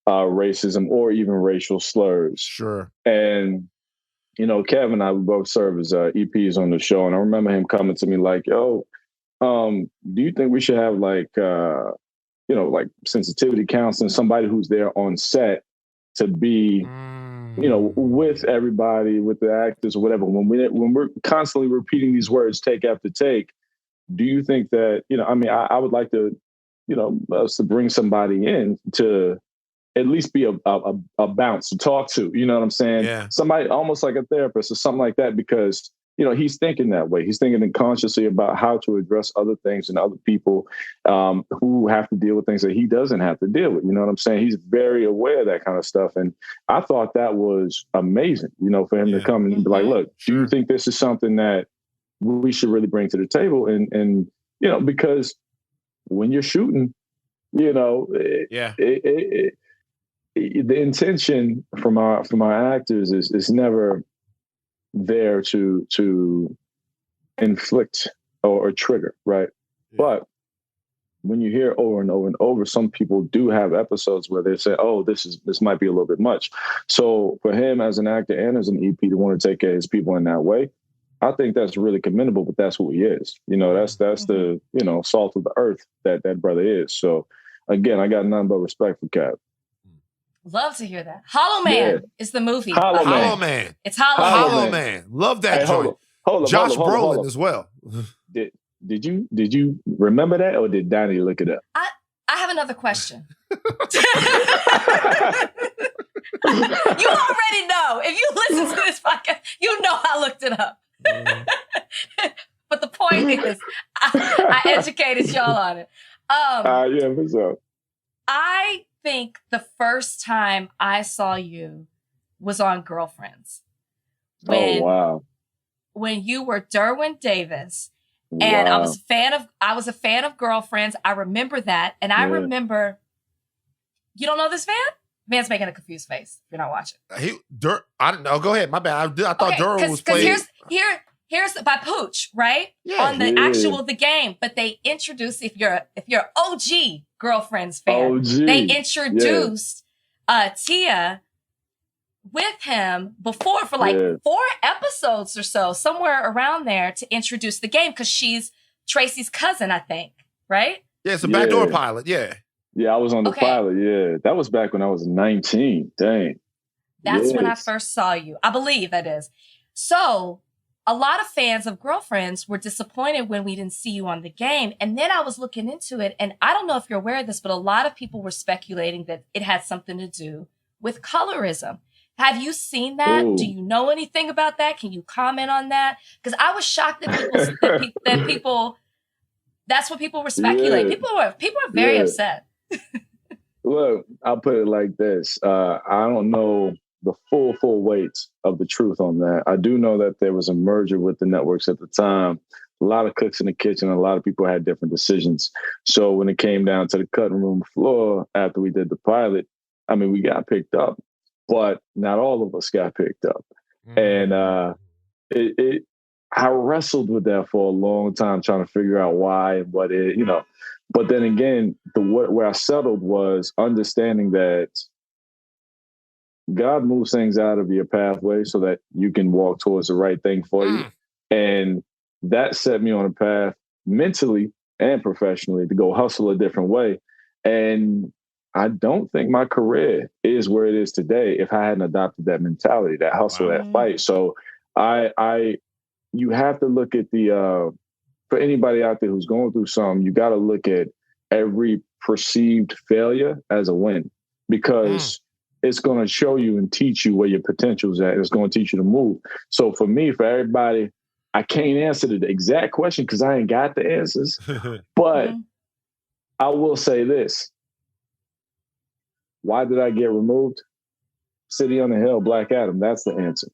racism or even racial slurs. Sure. And, Kev and I, we both serve as EPs on the show. And I remember him coming to me like, yo, do you think we should have like sensitivity counseling, somebody who's there on set to be, with everybody, with the actors or whatever, when we're constantly repeating these words take after take, do you think that, I would like to, us to bring somebody in to at least be a bounce to talk to, you know what I'm saying? Yeah. Somebody almost like a therapist or something like that, because, he's thinking that way. He's thinking consciously about how to address other things and other people who have to deal with things that he doesn't have to deal with. You know what I'm saying? He's very aware of that kind of stuff. And I thought that was amazing, for him to come and be like, look, do you think this is something that we should really bring to the table? And because when you're shooting, the intention from our actors is never there to inflict or trigger, right? Yeah. But when you hear over and over and over, some people do have episodes where they say, "Oh, this might be a little bit much." So for him as an actor and as an EP to want to take care of his people in that way, I think that's really commendable. But that's who he is. That's the salt of the earth that brother is. So again, I got nothing but respect for Cap. Love to hear that. Hollow Man is the movie. Hollow Man. It's Hollow Man. Love that Hey, joint. Hold up, Josh hold Brolin up. as well. Did you remember that, or did Donnie look it up? I have another question. You already know. If you listen to this podcast, you know I looked it up. But the point is, I educated y'all on it. Yeah, for sure. I think the first time I saw you was on Girlfriends. Oh, wow. When you were Derwin Davis. And I was a fan of Girlfriends. I remember that. And I remember, you don't know this man? Man's making a confused face if you're not watching. I don't know. Go ahead. My bad. I thought Durham was playing. Here's by Pooch, right? Yeah. On the the game. But they introduced, if you're OG Girlfriends fan, they introduced Tia with him before for like 4 episodes or so, somewhere around there, to introduce the game, because she's Tracy's cousin, I think, right? Yeah, it's a backdoor pilot, yeah. Yeah, I was on the pilot, yeah. That was back when I was 19, dang. That's when I first saw you. I believe that is. So a lot of fans of Girlfriends were disappointed when we didn't see you on the game. And then I was looking into it, and I don't know if you're aware of this, but a lot of people were speculating that it had something to do with colorism. Have you seen that? Ooh. Do you know anything about that? Can you comment on that? Because I was shocked that people that's what people were speculating. People were very upset. Look, I'll put it like this. I don't know the full weight of the truth on that. I do know that there was a merger with the networks at the time. A lot of cooks in the kitchen, a lot of people had different decisions. So when it came down to the cutting room floor after we did the pilot, I mean, we got picked up. But not all of us got picked up. And I wrestled with that for a long time, trying to figure out why and what it, But then again, where I settled was understanding that God moves things out of your pathway so that you can walk towards the right thing for you. And that set me on a path mentally and professionally to go hustle a different way. And I don't think my career is where it is today if I hadn't adopted that mentality, that hustle, that fight. So you have to look at for anybody out there who's going through something, you got to look at every perceived failure as a win, because it's going to show you and teach you where your potential is at. It's going to teach you to move. So for me, for everybody, I can't answer the exact question because I ain't got the answers, but I will say this. Why did I get removed? City on the Hill, Black Adam. That's the answer.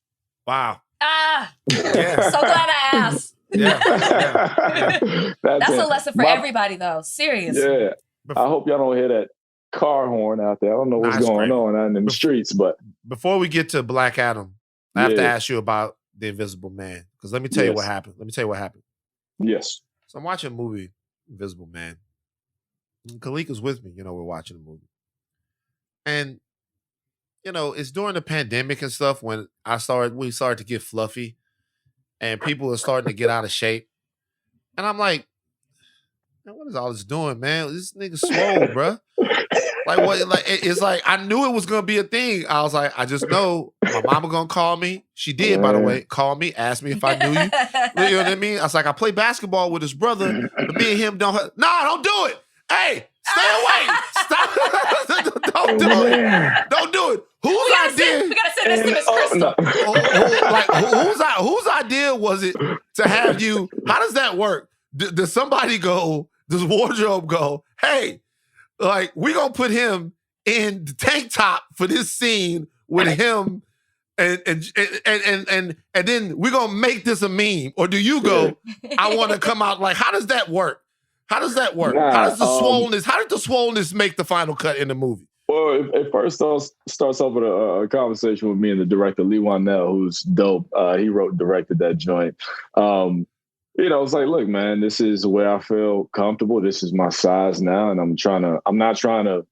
Wow. Yeah. So glad I asked. Yeah. That's a lesson for everybody, though. Seriously. Yeah. I hope y'all don't hear that car horn out there. I don't know what's going on out in the streets, but before we get to Black Adam, I have to ask you about The Invisible Man, because let me tell you what happened. Yes. So I'm watching a movie, Invisible Man. And Kalika's with me. We're watching the movie. And, it's during the pandemic and stuff when we started to get fluffy and people are starting to get out of shape. And I'm like, man, what is all this doing, man? This nigga swole, bro. Like what? Like it's like I knew it was gonna be a thing. I was like, I just know my mama gonna call me. She did, by the way, call me, ask me if I knew you. You know what I mean? I was like, I play basketball with his brother, but me and him don't. Don't do it. Hey, stay away. Stop. Don't do it. Don't do it. Whose idea? We gotta send this to Miss Crystal. Whose idea was it to have you? How does that work? Does somebody go? Does wardrobe go? Hey, like we gonna put him in the tank top for this scene with him, and then we gonna make this a meme? Or do you go? I want to come out like? How does that work? How does that work? How does the swollenness? How did the swollenness make the final cut in the movie? Well, it first starts off with a conversation with me and the director, Lee Wanell, who's dope. He wrote and directed that joint. It's like, look, man, this is where I feel comfortable. This is my size now, and I'm not trying to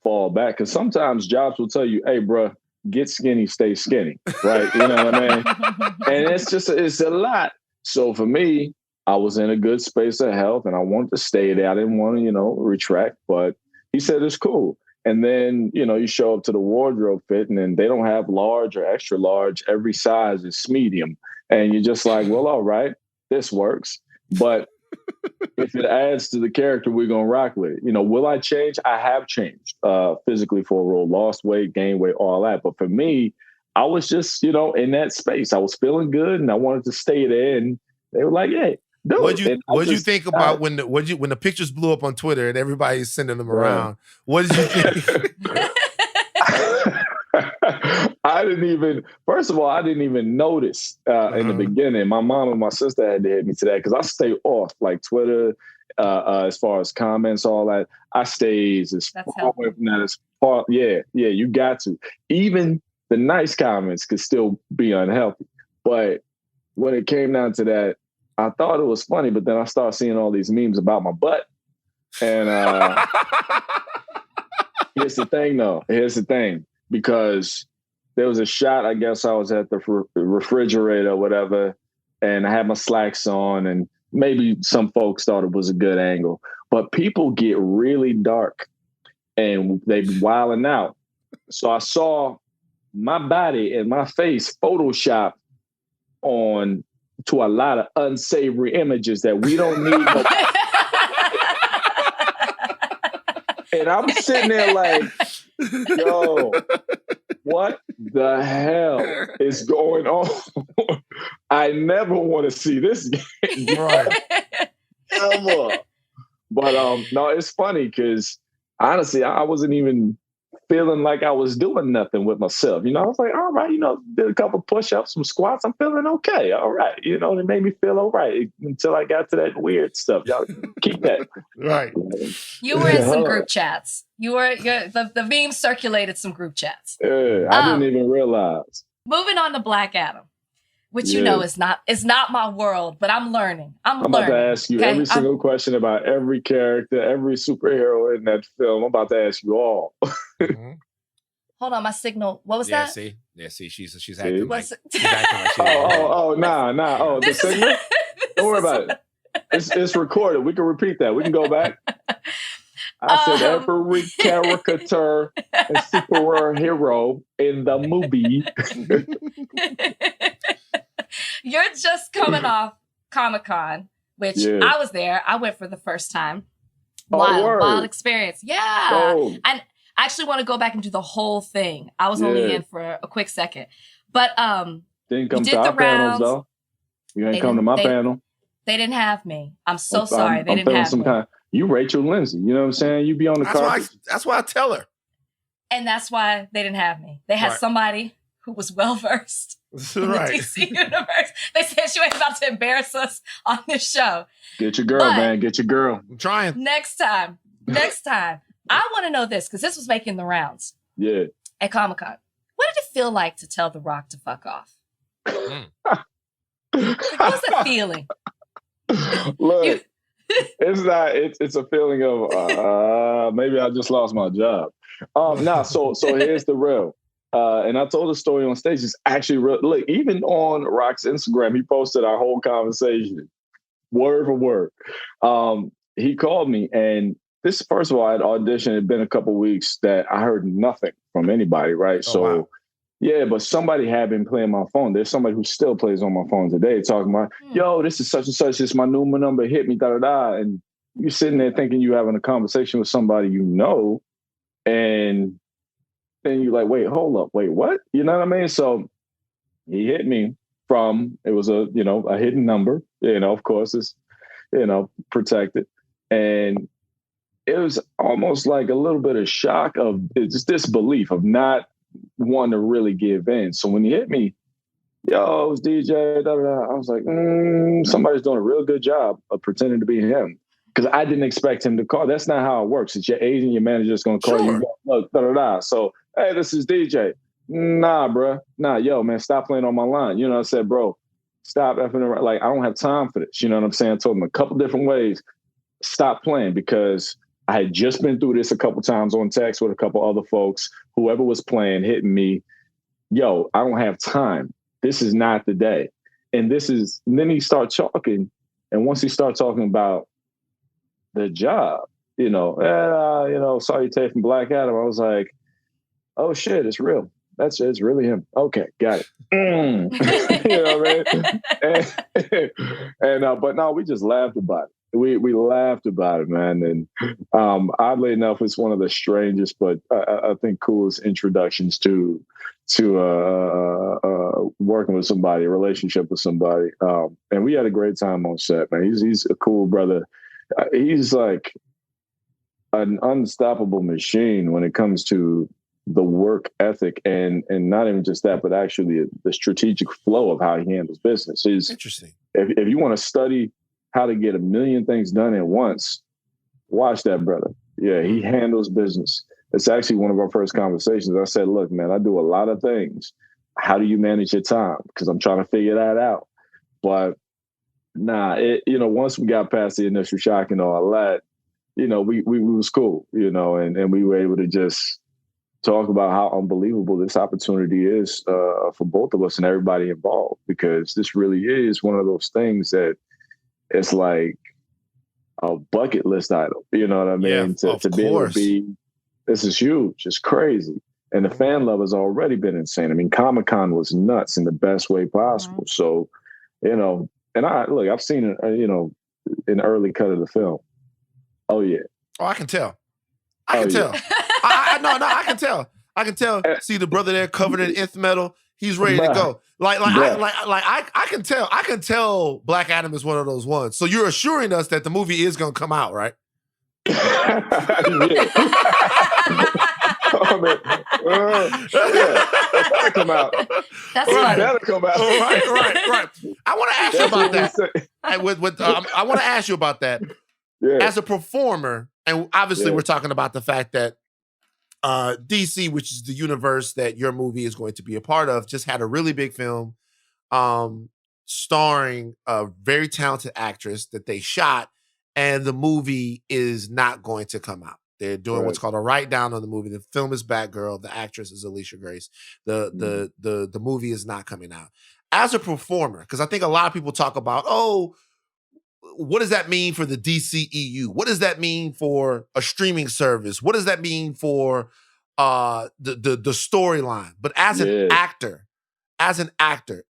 fall back, because sometimes jobs will tell you, hey, bro, get skinny, stay skinny, right? You know what I mean? And it's a lot. So for me, I was in a good space of health, and I wanted to stay there. I didn't want to, retract, but he said it's cool. And then, you show up to the wardrobe fitting, and they don't have large or extra large. Every size is medium. And you're just like, well, all right, this works. But if it adds to the character we're going to rock with, will I change? I have changed physically for a role, lost weight, gained weight, all that. But for me, I was just, in that space. I was feeling good, and I wanted to stay there. And they were like, hey, What'd you think about when the pictures blew up on Twitter and everybody's sending them around? What did you think? First of all, I didn't even notice in the beginning. My mom and my sister had to hit me to that, because I stay off like Twitter as far as comments, all that. I stay as far away from that as far. Yeah, you got to. Even the nice comments could still be unhealthy. But when it came down to that, I thought it was funny, but then I started seeing all these memes about my butt. And here's the thing, though. Here's the thing. Because there was a shot, I guess I was at the refrigerator or whatever, and I had my slacks on, and maybe some folks thought it was a good angle. But people get really dark, and they be wilding out. So I saw my body and my face photoshopped on to a lot of unsavory images that we don't need. And I'm sitting there like, yo, what the hell is going on? I never want to see this game. Right. Ever. But no, it's funny because honestly, I wasn't even feeling like I was doing nothing with myself. I was like, all right, did a couple push-ups, some squats. I'm feeling okay. All right. It made me feel all right until I got to that weird stuff. Y'all keep that. Right. You were in some group chats. The meme circulated some group chats. Yeah, I didn't even realize. Moving on to Black Adam, which is not my world, but I'm learning. I'm about to ask you every single question about every character, every superhero in that film. I'm about to ask you all. Mm-hmm. Hold on, my signal. What was that? She's acting like she's acting like she nah. Oh, the signal? Don't worry about it. It's recorded. We can repeat that. We can go back. I said every caricature and superhero in the movie. You're just coming off Comic-Con, which I was there. I went for the first time. Wild experience. Yeah. Oh. And I actually want to go back and do the whole thing. I was only in for a quick second. But didn't come to our panels, though. You ain't come to my panel. They didn't have me. I'm so sorry. They didn't have me. You Rachel Lindsay. You know what I'm saying? You be on the carpet. That's why I tell her. And that's why they didn't have me. They had somebody who was well-versed in the DC universe. They said she was about to embarrass us on this show. Get your girl, man. Get your girl. I'm trying. Next time. I want to know this, because this was making the rounds. Yeah. At Comic-Con. What did it feel like to tell The Rock to fuck off? What was the feeling? Look, it's a feeling of maybe I just lost my job. So here's the real. And I told the story on stage. It's actually real. Look, even on Rock's Instagram, he posted our whole conversation, word for word. He called me, and this, first of all, I had auditioned. It had been a couple of weeks that I heard nothing from anybody, right? Wow. Yeah, but somebody had been playing my phone. There's somebody who still plays on my phone today talking about, yo, this is such and such. This is my number. Hit me, da-da-da. And you're sitting there thinking you're having a conversation with somebody you know. And then you're like, wait, hold up. Wait, what? You know what I mean? So he hit me it was a hidden number. Of course, it's, protected. And it was almost like a little bit of shock of just disbelief of not wanting to really give in. So when he hit me, yo, it was DJ, da, da, da. I was like, somebody's doing a real good job of pretending to be him. because I didn't expect him to call. That's not how it works. It's your agent, your manager's going to call you. Look, da-da-da. So, hey, this is DJ. Nah, bro. Nah, yo, man, stop playing on my line. You know, I said, bro, stop effing around. Like, I don't have time for this. You know what I'm saying? I told him a couple different ways. Stop playing, because I had just been through this a couple times on text with a couple other folks. Whoever was playing, hitting me. Yo, I don't have time. This is not the day. And then he starts talking. And once he starts talking about the job, salutation from Black Adam, I was like, oh shit, it's real. It's really him. Okay, got it. You know what I mean? And but no, we just laughed about it. We laughed about it, man. And oddly enough, it's one of the strangest, but I think coolest introductions to working with somebody, a relationship with somebody. And we had a great time on set, man. He's a cool brother. He's like an unstoppable machine when it comes to the work ethic, and not even just that, but actually the strategic flow of how he handles business. Is interesting. If you want to study how to get a million things done at once, watch that brother. Yeah, he handles business. It's actually one of our first conversations. I said, look, man, I do a lot of things. How do you manage your time? Because I'm trying to figure that out. But once we got past the initial shock and all that, we was cool, and we were able to just talk about how unbelievable this opportunity is for both of us and everybody involved, because this really is one of those things that it's like a bucket list item. You know what I mean? Yeah, to be able to be, this is huge. It's crazy. And the fan love has already been insane. I mean, Comic-Con was nuts in the best way possible. So, and I've seen it, an early cut of the film. Oh yeah. Oh, I can tell. I can tell. I can tell. I can tell. See the brother there covered in nth metal. He's ready to go. I can tell. I can tell Black Adam is one of those ones. So you're assuring us that the movie is going to come out, right? Oh, man. It better come out. That's right. It better come out. Right. I want to ask you about that. I want to ask you about that. Yeah. As a performer, and obviously we're talking about the fact that DC, which is the universe that your movie is going to be a part of, just had a really big film starring a very talented actress that they shot, and the movie is not going to come out. They're doing what's called a write down on the movie. The film is Batgirl. The actress is Alicia Grace. The movie is not coming out. As a performer, because I think a lot of people talk about, what does that mean for the DCEU? What does that mean for a streaming service? What does that mean for the storyline? But as an actor,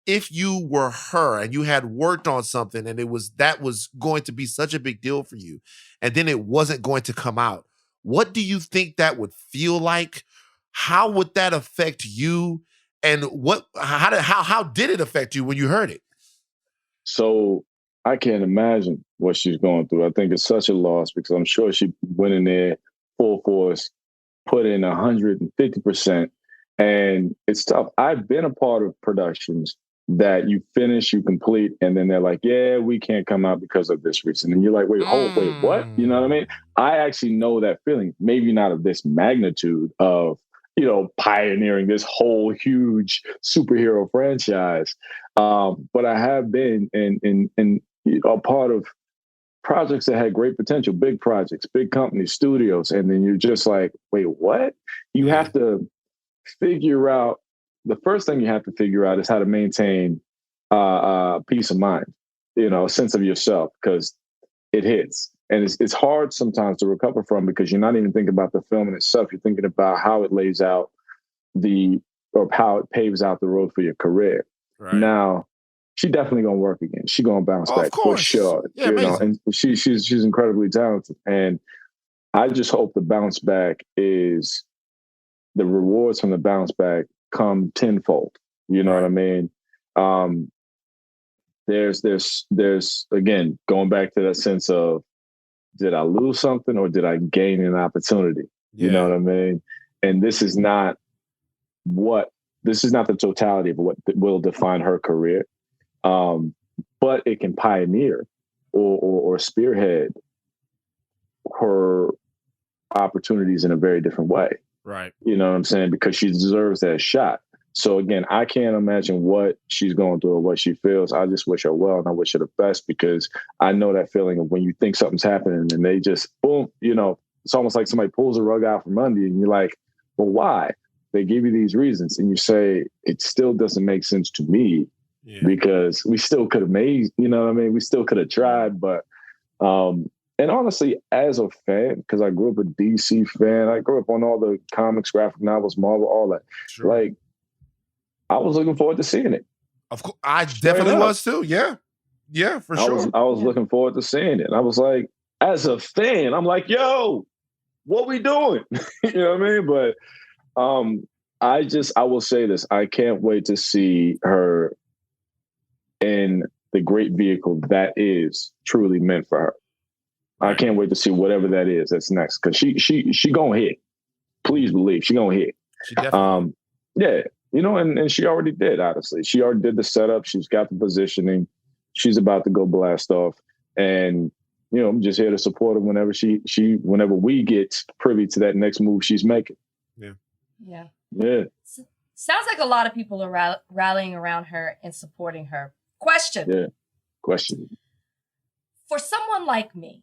if you were her and you had worked on something and that was going to be such a big deal for you, and then it wasn't going to come out, what do you think that would feel like? How would that affect you? And how did it affect you when you heard it? So I can't imagine what she's going through. I think it's such a loss, because I'm sure she went in there full force, put in 150%. And it's tough. I've been a part of productions that you finish, you complete, and then they're like, yeah, we can't come out because of this reason. And you're like, wait, what? You know what I mean? I actually know that feeling, maybe not of this magnitude of, pioneering this whole huge superhero franchise. But I have been in a part of projects that had great potential, big projects, big companies, studios. And then you're just like, wait, what? You have to figure out, the first thing you have to figure out is how to maintain peace of mind, a sense of yourself, because it hits. And it's hard sometimes to recover from, because you're not even thinking about the film in itself. You're thinking about how it lays out or how it paves out the road for your career. Right. Now, she definitely gonna work again. She gonna bounce back for sure. Yeah, and she's incredibly talented. And I just hope the bounce back is, the rewards from the bounce back come tenfold. You know what I mean? There's again, going back to that sense of, did I lose something or did I gain an opportunity? You know what I mean? And this is not the totality of what will define her career. But it can pioneer or spearhead her opportunities in a very different way. Right. You know what I'm saying? Because she deserves that shot. So again, I can't imagine what she's going through or what she feels. I just wish her well and I wish her the best, because I know that feeling of when you think something's happening and they just boom, you know, it's almost like somebody pulls a rug out from under you and you're like, well, why? They give you these reasons and you say, it still doesn't make sense to me, because we still could have made, you know what I mean? We still could have tried, but, and honestly, as a fan, because I grew up a DC fan, I grew up on all the comics, graphic novels, Marvel, all that. Sure. Like, I was looking forward to seeing it. Of course, I definitely was too. Yeah, yeah, for sure. I was looking forward to seeing it. And I was like, as a fan, I'm like, yo, what we doing? You know what I mean? But I will say this: I can't wait to see her in the great vehicle that is truly meant for her. I can't wait to see whatever that is that's next, because she gonna hit. Please believe she gonna hit. She definitely. Yeah, you know, and she already did. Honestly, she already did the setup. She's got the positioning. She's about to go blast off, and you know, I'm just here to support her whenever whenever we get privy to that next move she's making. Yeah. Sounds like a lot of people are rallying around her and supporting her. Question. For someone like me,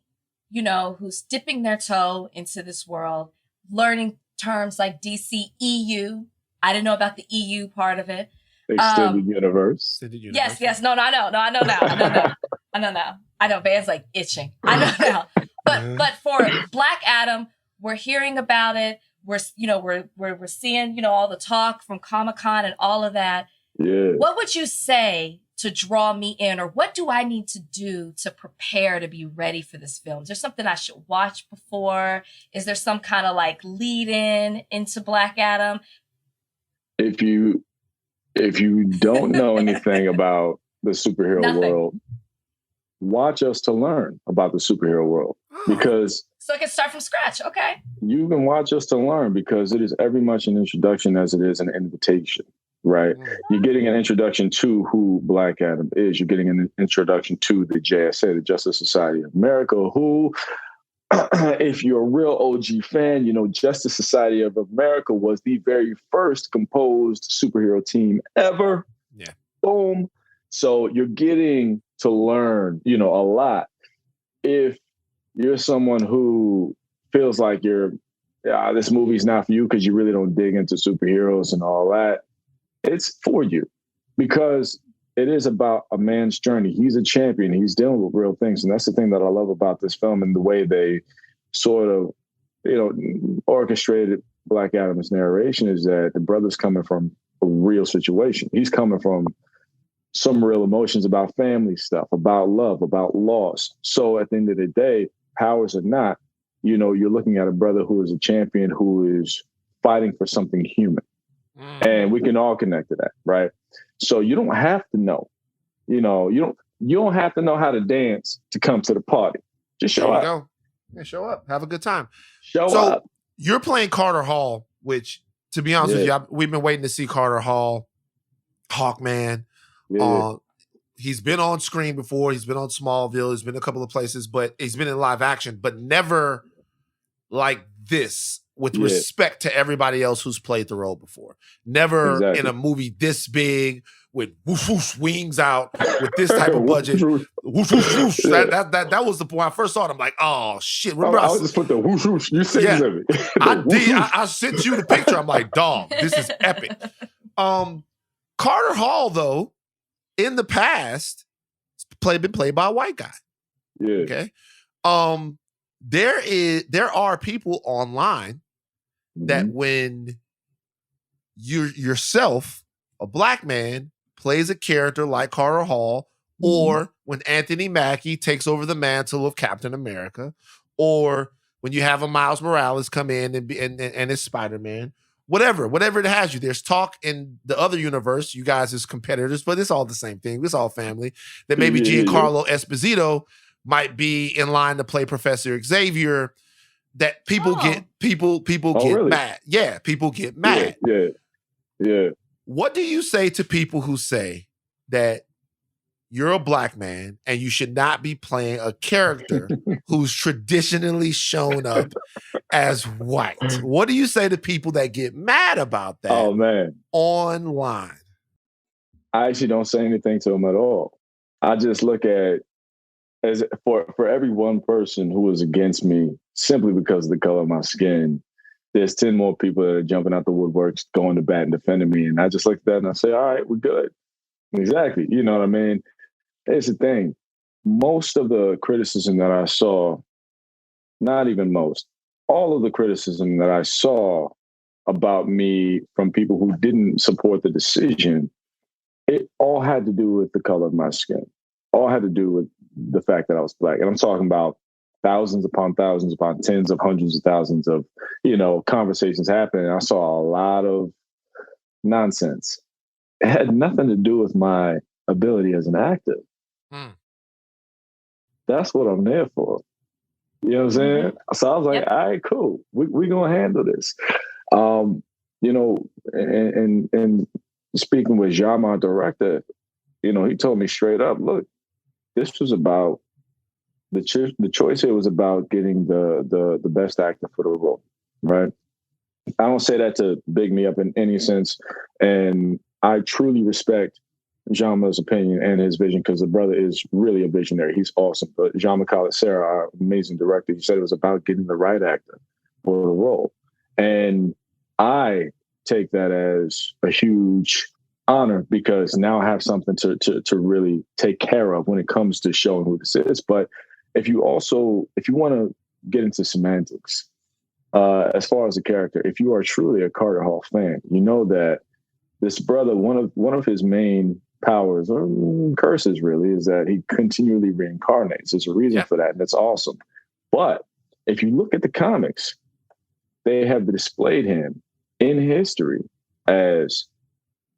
you know, who's dipping their toe into this world, learning terms like DCEU. I didn't know about the EU part of it. Extended universe. Yes. No, I know now. I know Van's like itching. I know now. But for Black Adam, we're hearing about it. We're seeing, you know, all the talk from Comic-Con and all of that. Yeah. What would you say to draw me in, or what do I need to do to prepare to be ready for this film? Is there something I should watch before? Is there some kind of like lead in into Black Adam? If you don't know anything about the superhero world, watch us to learn about the superhero world, because so I can start from scratch. Okay. You can watch us to learn, because it is every much an introduction as it is an invitation. Right. You're getting an introduction to who Black Adam is. You're getting an introduction to the JSA, the Justice Society of America, who, if you're a real OG fan, you know, Justice Society of America was the very first composed superhero team ever. Yeah. Boom. So you're getting to learn, you know, a lot. If you're someone who feels like this movie's not for you because you really don't dig into superheroes and all that, it's for you, because it is about a man's journey. He's a champion. He's dealing with real things. And that's the thing that I love about this film, and the way they sort of, you know, orchestrated Black Adam's narration, is that the brother's coming from a real situation. He's coming from some real emotions about family stuff, about love, about loss. So at the end of the day, powers or not, you know, you're looking at a brother who is a champion, who is fighting for something human. And we can all connect to that, right? So you don't have to know, you know, you don't have to know how to dance to come to the party. Just show up. Go. Yeah, show up. Have a good time. Show up. You're playing Carter Hall, which, to be honest with you, we've been waiting to see Carter Hall, Hawkman. Yeah. He's been on screen before. He's been on Smallville. He's been a couple of places, but he's been in live action, but never like this, with respect to everybody else who's played the role before. Never in a movie this big, with whoosh, whoosh, wings out, with this type of budget. Whoosh, whoosh, whoosh. That was the point. When I first saw it, I'm like, oh shit. Remember, I just put the whoosh whoosh. You said it. I did. I sent you the picture. I'm like, dog, this is epic. Carter Hall, though, in the past, been played by a white guy. Yeah. Okay. There are people online that when you yourself, a black man, plays a character like Carter Hall, or when Anthony Mackie takes over the mantle of Captain America, or when you have a Miles Morales come in and is Spider-Man, whatever it has you. There's talk in the other universe, you guys as competitors, but it's all the same thing. It's all family. That maybe Giancarlo Esposito might be in line to play Professor Xavier. That people get mad. Yeah, people get mad. Yeah. What do you say to people who say that you're a black man and you should not be playing a character who's traditionally shown up as white. What do you say to people that get mad about that Oh, man. online? I actually don't say anything to them at all. I just look at as for every one person who is against me simply because of the color of my skin, there's 10 more people that are jumping out the woodworks, going to bat and defending me. And I just look at that and I say, all right, we're good. Exactly. You know what I mean? Here's the thing. Most of the criticism that I saw, not even most, all of the criticism that I saw about me from people who didn't support the decision, it all had to do with the color of my skin. All had to do with the fact that I was black. And I'm talking about thousands upon tens of hundreds of thousands of, conversations happening. I saw a lot of nonsense. It had nothing to do with my ability as an actor. That's what I'm there for. You know what I'm saying? So I was like, all right, cool. We're going to handle this. And speaking with Jean, my director, he told me straight up, look, this was about the choice here was about getting the best actor for the role, right? I don't say that to big me up in any sense, and I truly respect Jean-Marc's opinion and his vision because the brother is really a visionary. He's awesome. But Jean-Marc Sarah, our amazing director, he said it was about getting the right actor for the role, and I take that as a huge honor because now I have something to really take care of when it comes to showing who this is. But if you want to get into semantics, as far as the character, if you are truly a Carter Hall fan, you know that this brother, one of his main powers or curses really is that he continually reincarnates. There's a reason for that, and that's awesome. But if you look at the comics, they have displayed him in history as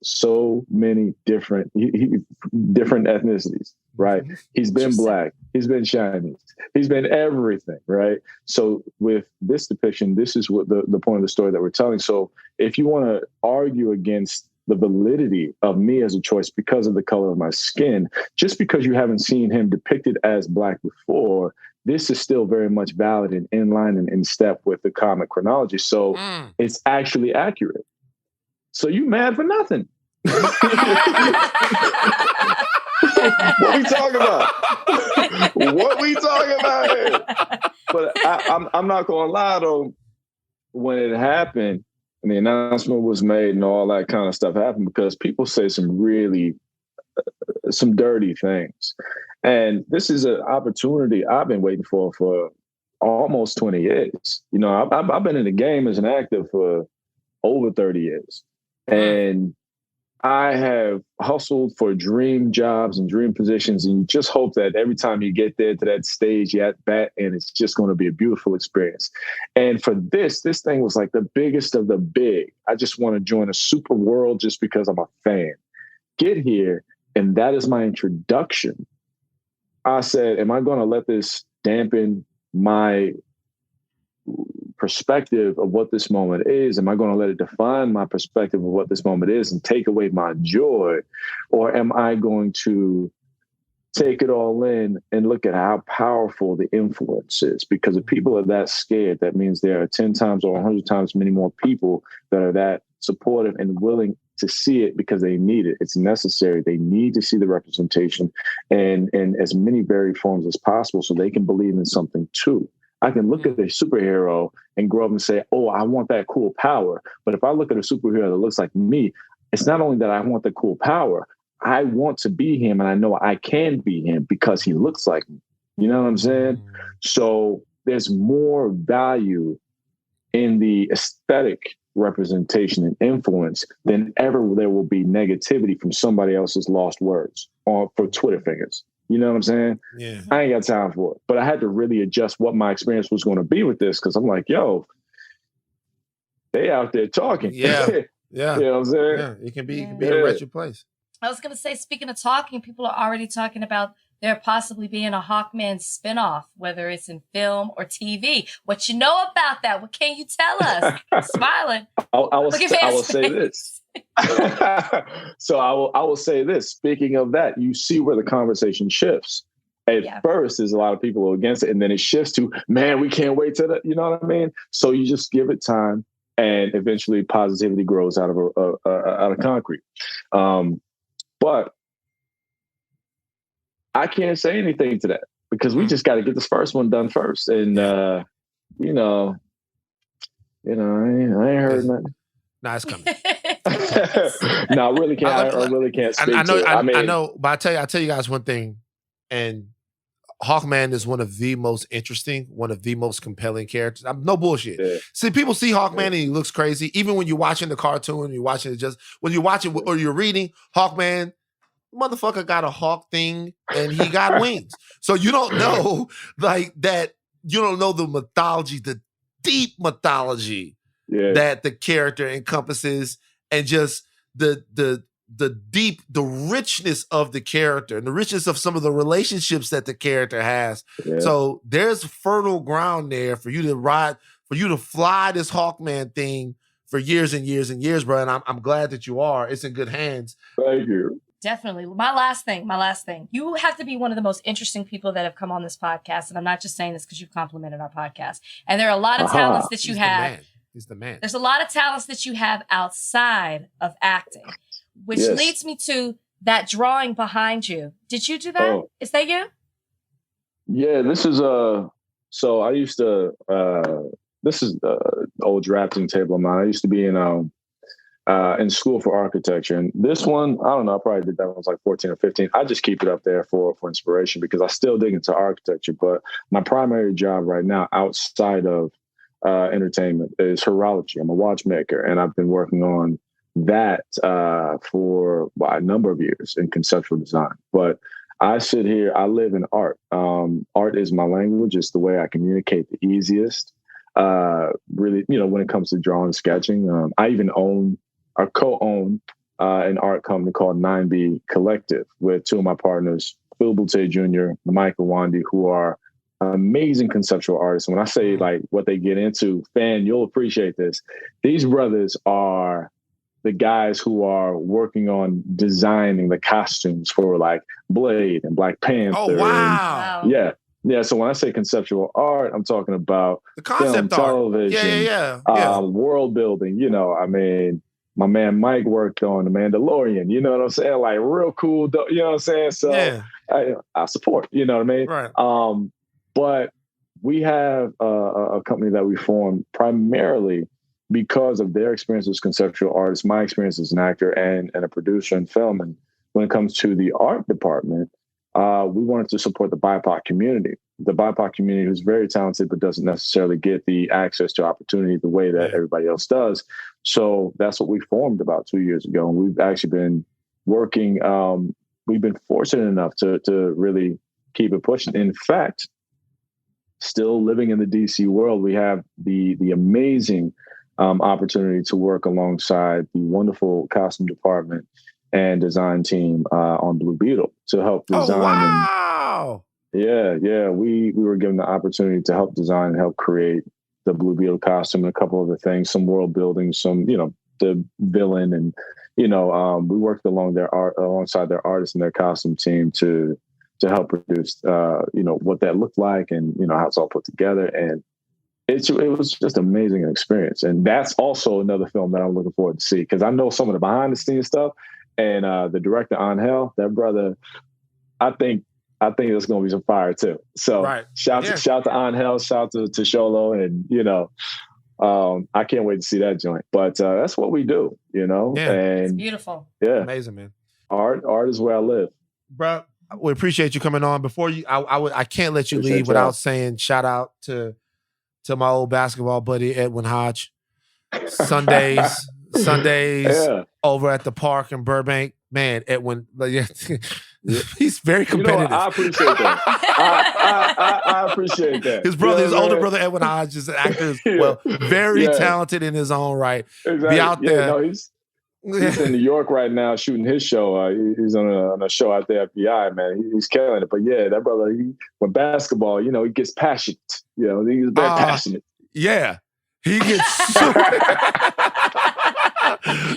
so many different ethnicities, right? He's been black, he's been Chinese, he's been everything, right? So with this depiction, this is what the point of the story that we're telling. So if you want to argue against the validity of me as a choice because of the color of my skin, just because you haven't seen him depicted as black before, this is still very much valid and in line and in step with the comic chronology. So it's actually accurate. So you mad for nothing. What we talking about? What we talking about here? But I'm not gonna lie though, when it happened and the announcement was made and all that kind of stuff happened, because people say some really some dirty things. And this is an opportunity I've been waiting for almost 20 years. I've been in the game as an actor for over 30 years. And I have hustled for dream jobs and dream positions, and you just hope that every time you get there to that stage, you at bat, and it's just going to be a beautiful experience. And for this thing was like the biggest of the big. I just want to join a super world just because I'm a fan. Get here, and that is my introduction. I said, am I going to let this dampen my perspective of what this moment is? Am I going to let it define my perspective of what this moment is and take away my joy? Or am I going to take it all in and look at how powerful the influence is? Because if people are that scared, that means there are 10 times or 100 times many more people that are that supportive and willing to see it because they need it. It's necessary. They need to see the representation and as many varied forms as possible so they can believe in something too. I can look at a superhero and grow up and say, oh, I want that cool power. But if I look at a superhero that looks like me, it's not only that I want the cool power, I want to be him, and I know I can be him because he looks like me. You know what I'm saying? So there's more value in the aesthetic representation and influence than ever there will be negativity from somebody else's lost words or for Twitter fingers. You know what I'm saying? Yeah. I ain't got time for it. But I had to really adjust what my experience was going to be with this because I'm like, yo, they out there talking. Yeah. Yeah. You know what I'm saying? Yeah. It can be a wretched place. I was going to say, speaking of talking, people are already talking about there possibly being a Hawkman spinoff, whether it's in film or TV. What you know about that? What can you tell us? Smiling. I will say this. So I will say this. Speaking of that, you see where the conversation shifts. At first, there's a lot of people who are against it, and then it shifts to, man, we can't wait to you know what I mean? So you just give it time, and eventually positivity grows out of concrete. But I can't say anything to that because we just got to get this first one done first. And, you know, I ain't heard nothing. Nah, it's coming. No, I really can't. I really can't speak I know, to it. I know, but I'll tell you guys one thing. And Hawkman is one of the most interesting, one of the most compelling characters. I'm no bullshit. Yeah. See, people see Hawkman and he looks crazy. Even when you're watching the cartoon, you're watching it when you're watching or you're reading Hawkman, motherfucker got a hawk thing and he got wings. So you don't know like that. You don't know the mythology, the deep mythology that the character encompasses, and just the richness of the character and the richness of some of the relationships that the character has. Yeah. So there's fertile ground there for you to fly this Hawkman thing for years and years and years, bro. And I'm glad that you are. It's in good hands. Thank you. Definitely. My last thing. You have to be one of the most interesting people that have come on this podcast. And I'm not just saying this because you've complimented our podcast. And there are a lot of talents that you have. He's the man. There's a lot of talents that you have outside of acting, which leads me to that drawing behind you. Did you do that? Oh. Is that you? Yeah, this is so I used to this is old drafting table of mine. I used to be in school for architecture. And this one, I don't know, I probably did that when I was like 14 or 15. I just keep it up there for inspiration because I still dig into architecture. But my primary job right now outside of entertainment is horology. I'm a watchmaker, and I've been working on that for a number of years in conceptual design. But I sit here, I live in art. Art is my language. It's the way I communicate the easiest. Really, when it comes to drawing, sketching. I even co-own an art company called 9B Collective with two of my partners, Phil Boutte Jr., Michael Wandy, who are amazing conceptual artists. When I say like what they get into, Fan, you'll appreciate this. These brothers are the guys who are working on designing the costumes for like Blade and Black Panther. Oh, wow. Yeah. So when I say conceptual art, I'm talking about the concept film, art. television, Yeah. World building. I mean, my man Mike worked on The Mandalorian. You know what I'm saying? Like real cool. You know what I'm saying? So I support. You know what I mean? Right. But we have a company that we formed primarily because of their experience as conceptual artists, my experience as an actor and a producer in film. And when it comes to the art department, we wanted to support the BIPOC community. The BIPOC community who's very talented, but doesn't necessarily get the access to opportunity the way that everybody else does. So that's what we formed about 2 years ago. And we've actually been working, we've been fortunate enough to really keep it pushing. In fact, still living in the DC world, we have the amazing opportunity to work alongside the wonderful costume department and design team on Blue Beetle to help design. Oh, wow. We were given the opportunity to help design and help create the Blue Beetle costume and a couple other things, some world building, some, the villain. And, we worked alongside their artists and their costume team to help produce, what that looked like and, how it's all put together. And it was just an amazing experience. And that's also another film that I'm looking forward to see because I know some of the behind the scenes stuff. And the director, Angel, that brother, I think there's going to be some fire too. So shout to Angel, shout to Sholo, and I can't wait to see that joint. But that's what we do, and it's beautiful. Yeah, amazing, man. Art is where I live, bro. We appreciate you coming on. Before you, I can't let you leave without saying shout out to my old basketball buddy Edwin Hodge. Sundays over at the park in Burbank. Man, Edwin, he's very competitive. I appreciate that. I appreciate that. His brother, his older brother, Edwin Hodge, is an actor as well. Very talented in his own right. Exactly. Be out there. No, he's in New York right now shooting his show. He's on a show out there at BI, man. He's killing it. But that brother, with basketball, he gets passionate. He's very passionate. Yeah. He gets super.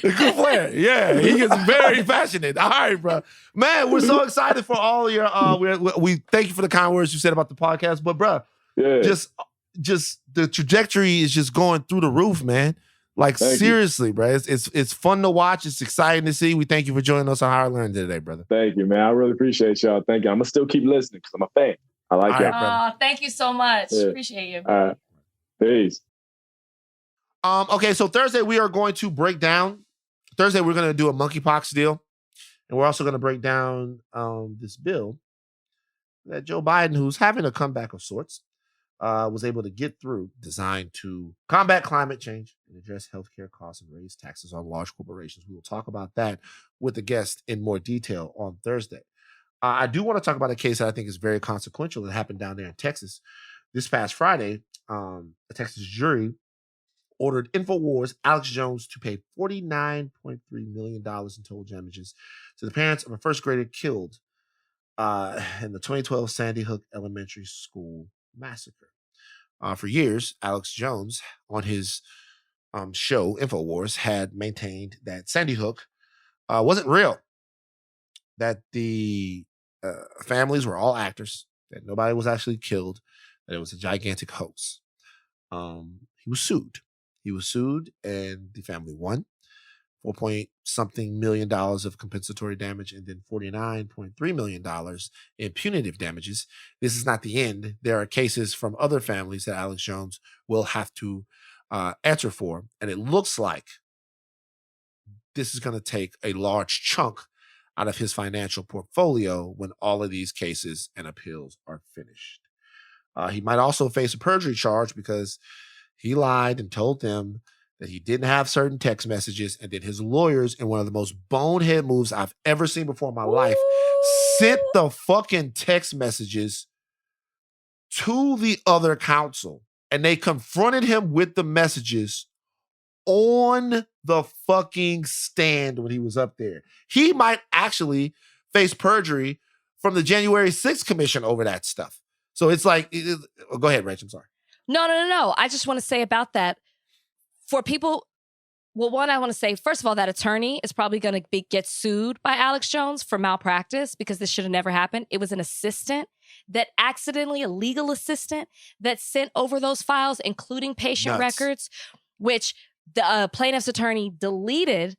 Good player. Yeah, he gets very passionate. All right, bro. Man, we're so excited for all your we thank you for the kind words you said about the podcast, but bro, just the trajectory is just going through the roof, man. Like seriously, bro. It's fun to watch. It's exciting to see. We thank you for joining us on How I Learned today, brother. Thank you, man. I really appreciate y'all. Thank you. I'm gonna still keep listening because I'm a fan. I like y'all. Oh, thank you so much. Appreciate you. All right. Peace. Okay, so Thursday we are going to break down. Thursday we're going to do a monkeypox deal, and we're also going to break down this bill that Joe Biden, who's having a comeback of sorts, was able to get through, designed to combat climate change and address healthcare costs and raise taxes on large corporations. We will talk about that with the guest in more detail on Thursday. I do want to talk about a case that I think is very consequential that happened down there in Texas this past Friday. A Texas jury ordered InfoWars Alex Jones to pay $49.3 million in total damages to the parents of a first grader killed in the 2012 Sandy Hook Elementary School massacre. For years, Alex Jones, on his show InfoWars, had maintained that Sandy Hook wasn't real, that the families were all actors, that nobody was actually killed, that it was a gigantic hoax. He was sued. He was sued, and the family won $4-point-something million of compensatory damage, and then $49.3 million in punitive damages. This is not the end. There are cases from other families that Alex Jones will have to answer for, and it looks like this is going to take a large chunk out of his financial portfolio when all of these cases and appeals are finished. He might also face a perjury charge because he lied and told them that he didn't have certain text messages, and then his lawyers, in one of the most bonehead moves I've ever seen before in my life, sent the fucking text messages to the other counsel, and they confronted him with the messages on the fucking stand when he was up there. He might actually face perjury from the January 6th commission over that stuff. So it's like, go ahead, Rach, I'm sorry. No. I just want to say about that, for people, well, one, I want to say, first of all, that attorney is probably going to get sued by Alex Jones for malpractice because this should have never happened. It was an assistant that accidentally, a legal assistant that sent over those files, including patient records, which the plaintiff's attorney deleted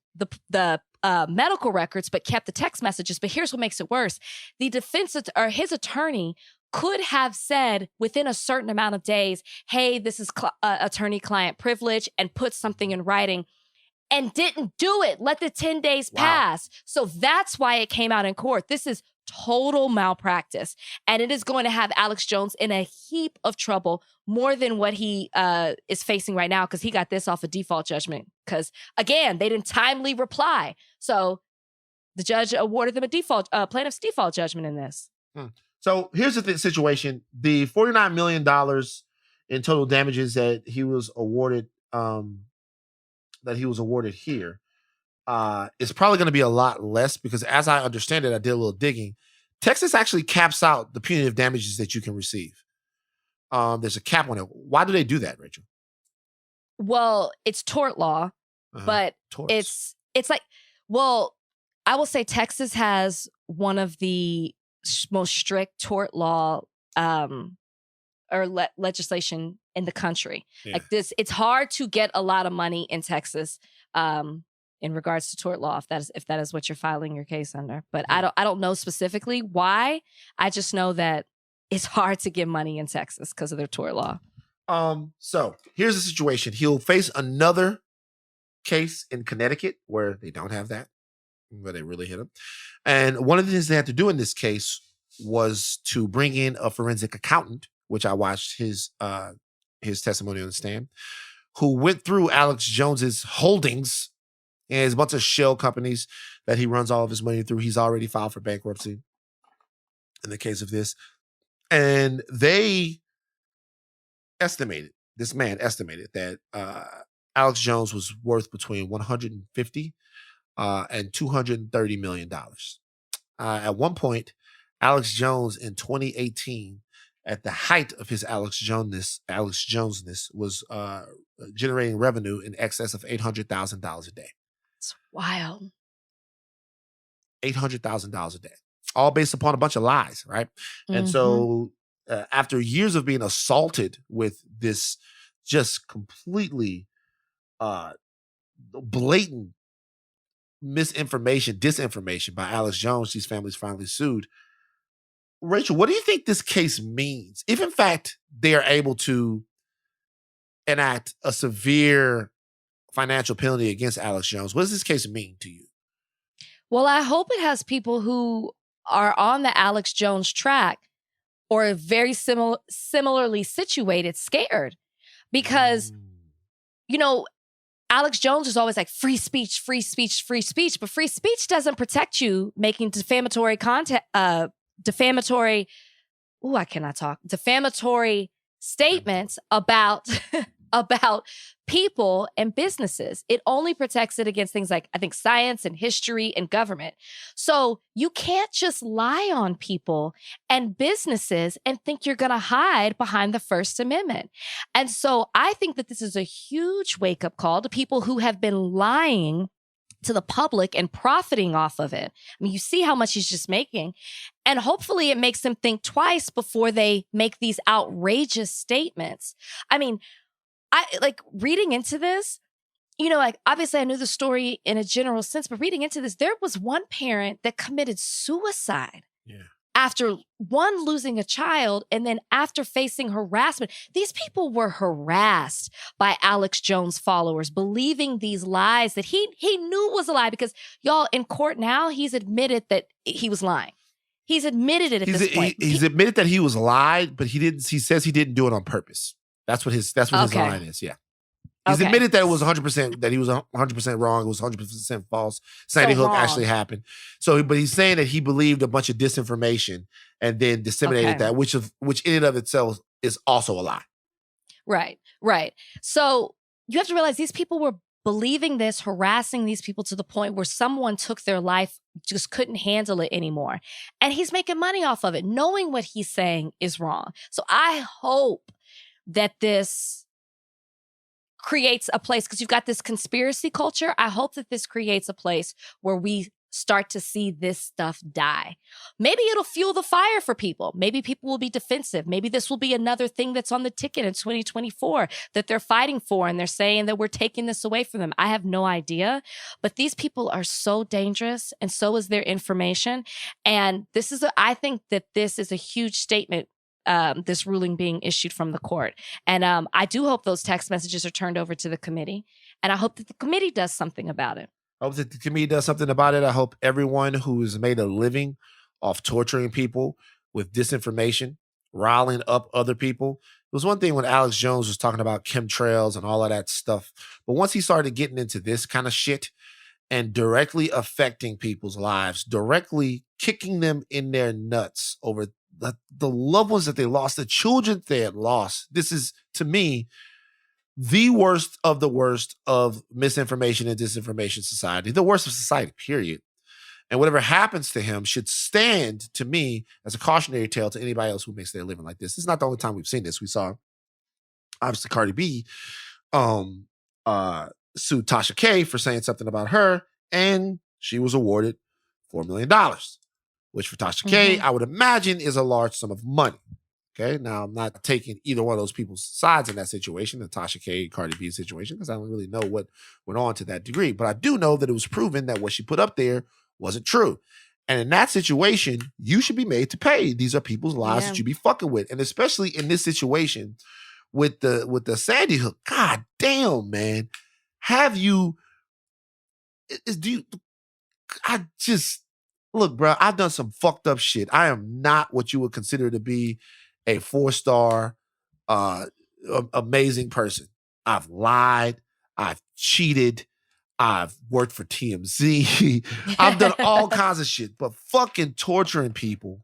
the medical records but kept the text messages. But here's what makes it worse. The defense or his attorney could have said within a certain amount of days, hey, this is attorney-client privilege, and put something in writing, and didn't do it. Let the 10 days pass. So that's why it came out in court. This is total malpractice, and it is going to have Alex Jones in a heap of trouble, more than what he is facing right now, because he got this off a default judgment. Because, again, they didn't timely reply. So the judge awarded them a plaintiff's default judgment in this. So here's the situation. The $49 million in total damages that he was awarded here is probably going to be a lot less because, as I understand it, I did a little digging. Texas actually caps out the punitive damages that you can receive. There's a cap on it. Why do they do that, Rachel? Well, it's tort law, but it's like, well, I will say Texas has one of the most strict tort law legislation in the country. Like this, it's hard to get a lot of money in Texas in regards to tort law, if that is what you're filing your case under. But I don't know specifically why. I just know that it's hard to get money in Texas because of their tort law. So here's the situation. He'll face another case in Connecticut where they don't have that, where they really hit him. And one of the things they had to do in this case was to bring in a forensic accountant, which I watched his testimony on the stand, who went through Alex Jones's holdings and his bunch of shell companies that he runs all of his money through. He's already filed for bankruptcy in the case of this. And this man estimated that Alex Jones was worth between $150 and $230 million. At one point, Alex Jones in 2018, at the height of his Alex Jonesness, was generating revenue in excess of $800,000 a day. Wild. $800,000 a day, all based upon a bunch of lies, right? And Mhm. so after years of being assaulted with this just completely blatant misinformation, disinformation by Alex Jones, these families finally sued. Rachel, what do you think this case means? If in fact they are able to enact a severe financial penalty against Alex Jones, what does this case mean to you? Well, I hope it has people who are on the Alex Jones track or are very similarly situated scared. Because, you know, Alex Jones is always like free speech, free speech, free speech. But free speech doesn't protect you making defamatory content, defamatory statements about about people and businesses. It only protects it against things like, I think, science and history and government. So you can't just lie on people and businesses and think you're going to hide behind the First Amendment. And so I think that this is a huge wake-up call to people who have been lying to the public and profiting off of it. I mean, you see how much he's just making. And hopefully it makes them think twice before they make these outrageous statements. I mean, I like reading into this, you know, like obviously I knew the story in a general sense, but reading into this, there was one parent that committed suicide after one, losing a child, and then after facing harassment. These people were harassed by Alex Jones followers, believing these lies that he knew was a lie, because y'all, in court now, he's admitted that he was lying. He's admitted it at this point. He's admitted that he was lied, but he says he didn't do it on purpose. That's what his line is. Yeah. He's admitted that it was 100%, that he was 100% wrong. It was 100% false. Sandy Hook actually happened. So, but he's saying that he believed a bunch of disinformation and then disseminated that, which in and of itself is also a lie. Right, right. So you have to realize these people were believing this, harassing these people to the point where someone took their life, just couldn't handle it anymore. And he's making money off of it, knowing what he's saying is wrong. So I hope that this creates a place, because you've got this conspiracy culture. I hope that this creates a place where we start to see this stuff die. Maybe it'll fuel the fire for people. Maybe people will be defensive. Maybe this will be another thing that's on the ticket in 2024 that they're fighting for, and they're saying that we're taking this away from them. I have no idea, but these people are so dangerous, and so is their information. And I think that this is a huge statement, this ruling being issued from the court. And I do hope those text messages are turned over to the committee. And I hope that the committee does something about it. I hope that the committee does something about it. I hope everyone who's made a living off torturing people with disinformation, riling up other people. It was one thing when Alex Jones was talking about chemtrails and all of that stuff. But once he started getting into this kind of shit and directly affecting people's lives, directly kicking them in their nuts over the loved ones that they lost, the children they had lost. This is, to me, the worst of misinformation and disinformation society, the worst of society, period. And whatever happens to him should stand, to me, as a cautionary tale to anybody else who makes their living like this. This is not the only time we've seen this. We saw, obviously, Cardi B sued Tasha K for saying something about her, and she was awarded $4 million. Which for Tasha K, I would imagine is a large sum of money. Okay, now I'm not taking either one of those people's sides in that situation, the Tasha K, Cardi B situation, because I don't really know what went on to that degree. But I do know that it was proven that what she put up there wasn't true. And in that situation, you should be made to pay. These are people's lives that you be fucking with. And especially in this situation with the Sandy Hook, god damn, man. Look, bro, I've done some fucked up shit. I am not what you would consider to be a 4-star, amazing person. I've lied. I've cheated. I've worked for TMZ. I've done all kinds of shit, but fucking torturing people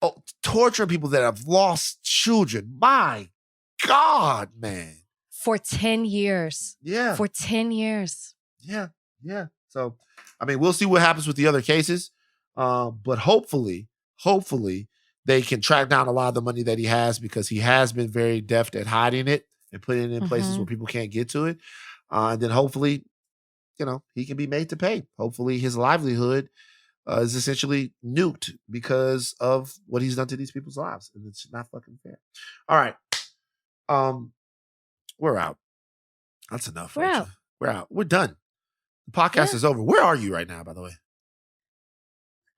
that have lost children. My God, man. For 10 years. Yeah. For 10 years. Yeah. Yeah. So, I mean, we'll see what happens with the other cases. But hopefully they can track down a lot of the money that he has, because he has been very deft at hiding it and putting it in places where people can't get to it. And then hopefully he can be made to pay. Hopefully his livelihood is essentially nuked because of what he's done to these people's lives. And it's not fucking fair. All right. We're out. That's enough. We're out. We're out. We're done. The podcast is over. Where are you right now, by the way?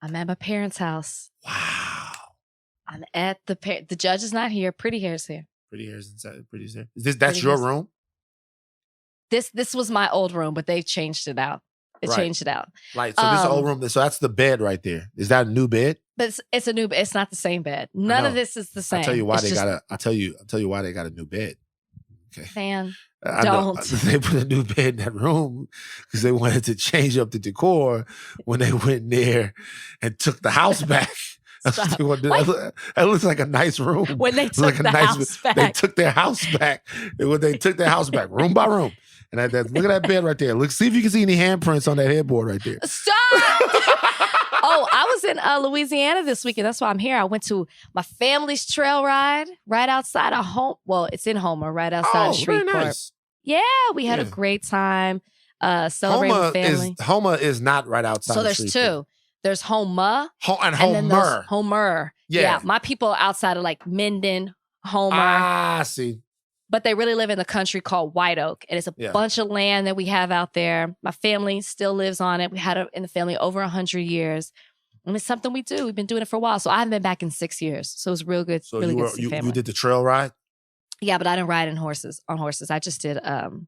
I'm at my parents' house. Wow. I'm at the judge is not here. Pretty hair's here. Pretty hair's inside. Pretty hair. That's your room? This was my old room, but they changed it out. Changed it out. Like, so this old room, so that's the bed right there. Is that a new bed? But it's a new bed. It's not the same bed. None of this is the same. I'll tell you why I'll tell you why they got a new bed. Okay. Man, don't. They put a new bed in that room because they wanted to change up the decor when they went in there and took the house back. That looks like a nice room. When they took the house back. They took their house back. They took their house back, room by room. And look at that bed right there. See if you can see any handprints on that headboard right there. Stop! Oh, I was in Louisiana this weekend. That's why I'm here. I went to my family's trail ride right outside of home. Well, it's in Homer, right outside of Shreveport. Very nice. Yeah, we had a great time celebrating with family. Homer is not right outside. So there's two. There's Homer and Homer. Homer. Yeah, my people are outside of like Minden, Homer. Ah, see. But they really live in the country called White Oak. And it's a bunch of land that we have out there. My family still lives on it. We had it in the family over 100 years. And it's something we do. We've been doing it for a while. So I haven't been back in 6 years. So it was real good. So really good to see family. You did the trail ride? Yeah, but I didn't ride on horses. I just did the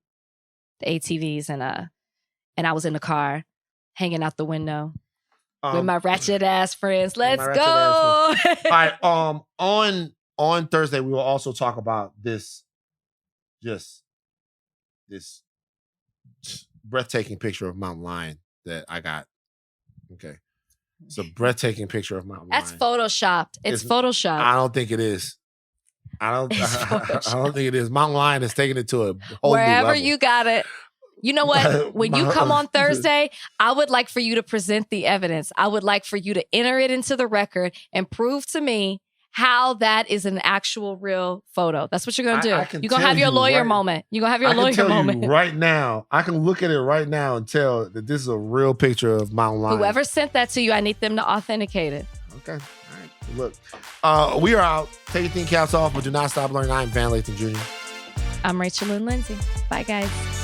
ATVs and I was in the car hanging out the window with my ratchet ass friends. Let's go. All right. On Thursday, we will also talk about this breathtaking picture of Mount Lion that I got. Okay. It's a breathtaking picture of Mount Lion. That's photoshopped. It's photoshopped. I don't think it is. I don't think it is. Mount Lion is taking it to a whole Wherever new level. you got it. You know what? When you come on Thursday, I would like for you to present the evidence. I would like for you to enter it into the record and prove to me how that is an actual real photo. That's what you're going to do. You're going to have your lawyer moment. You're going to have your lawyer moment. Right now, I can look at it right now and tell that this is a real picture of Mount Lion. Whoever sent that to you, I need them to authenticate it. Okay. All right. Look, we are out. Take your thinking caps off, but do not stop learning. I'm Van Lathan Jr. I'm Rachel and Lindsay. Bye, guys.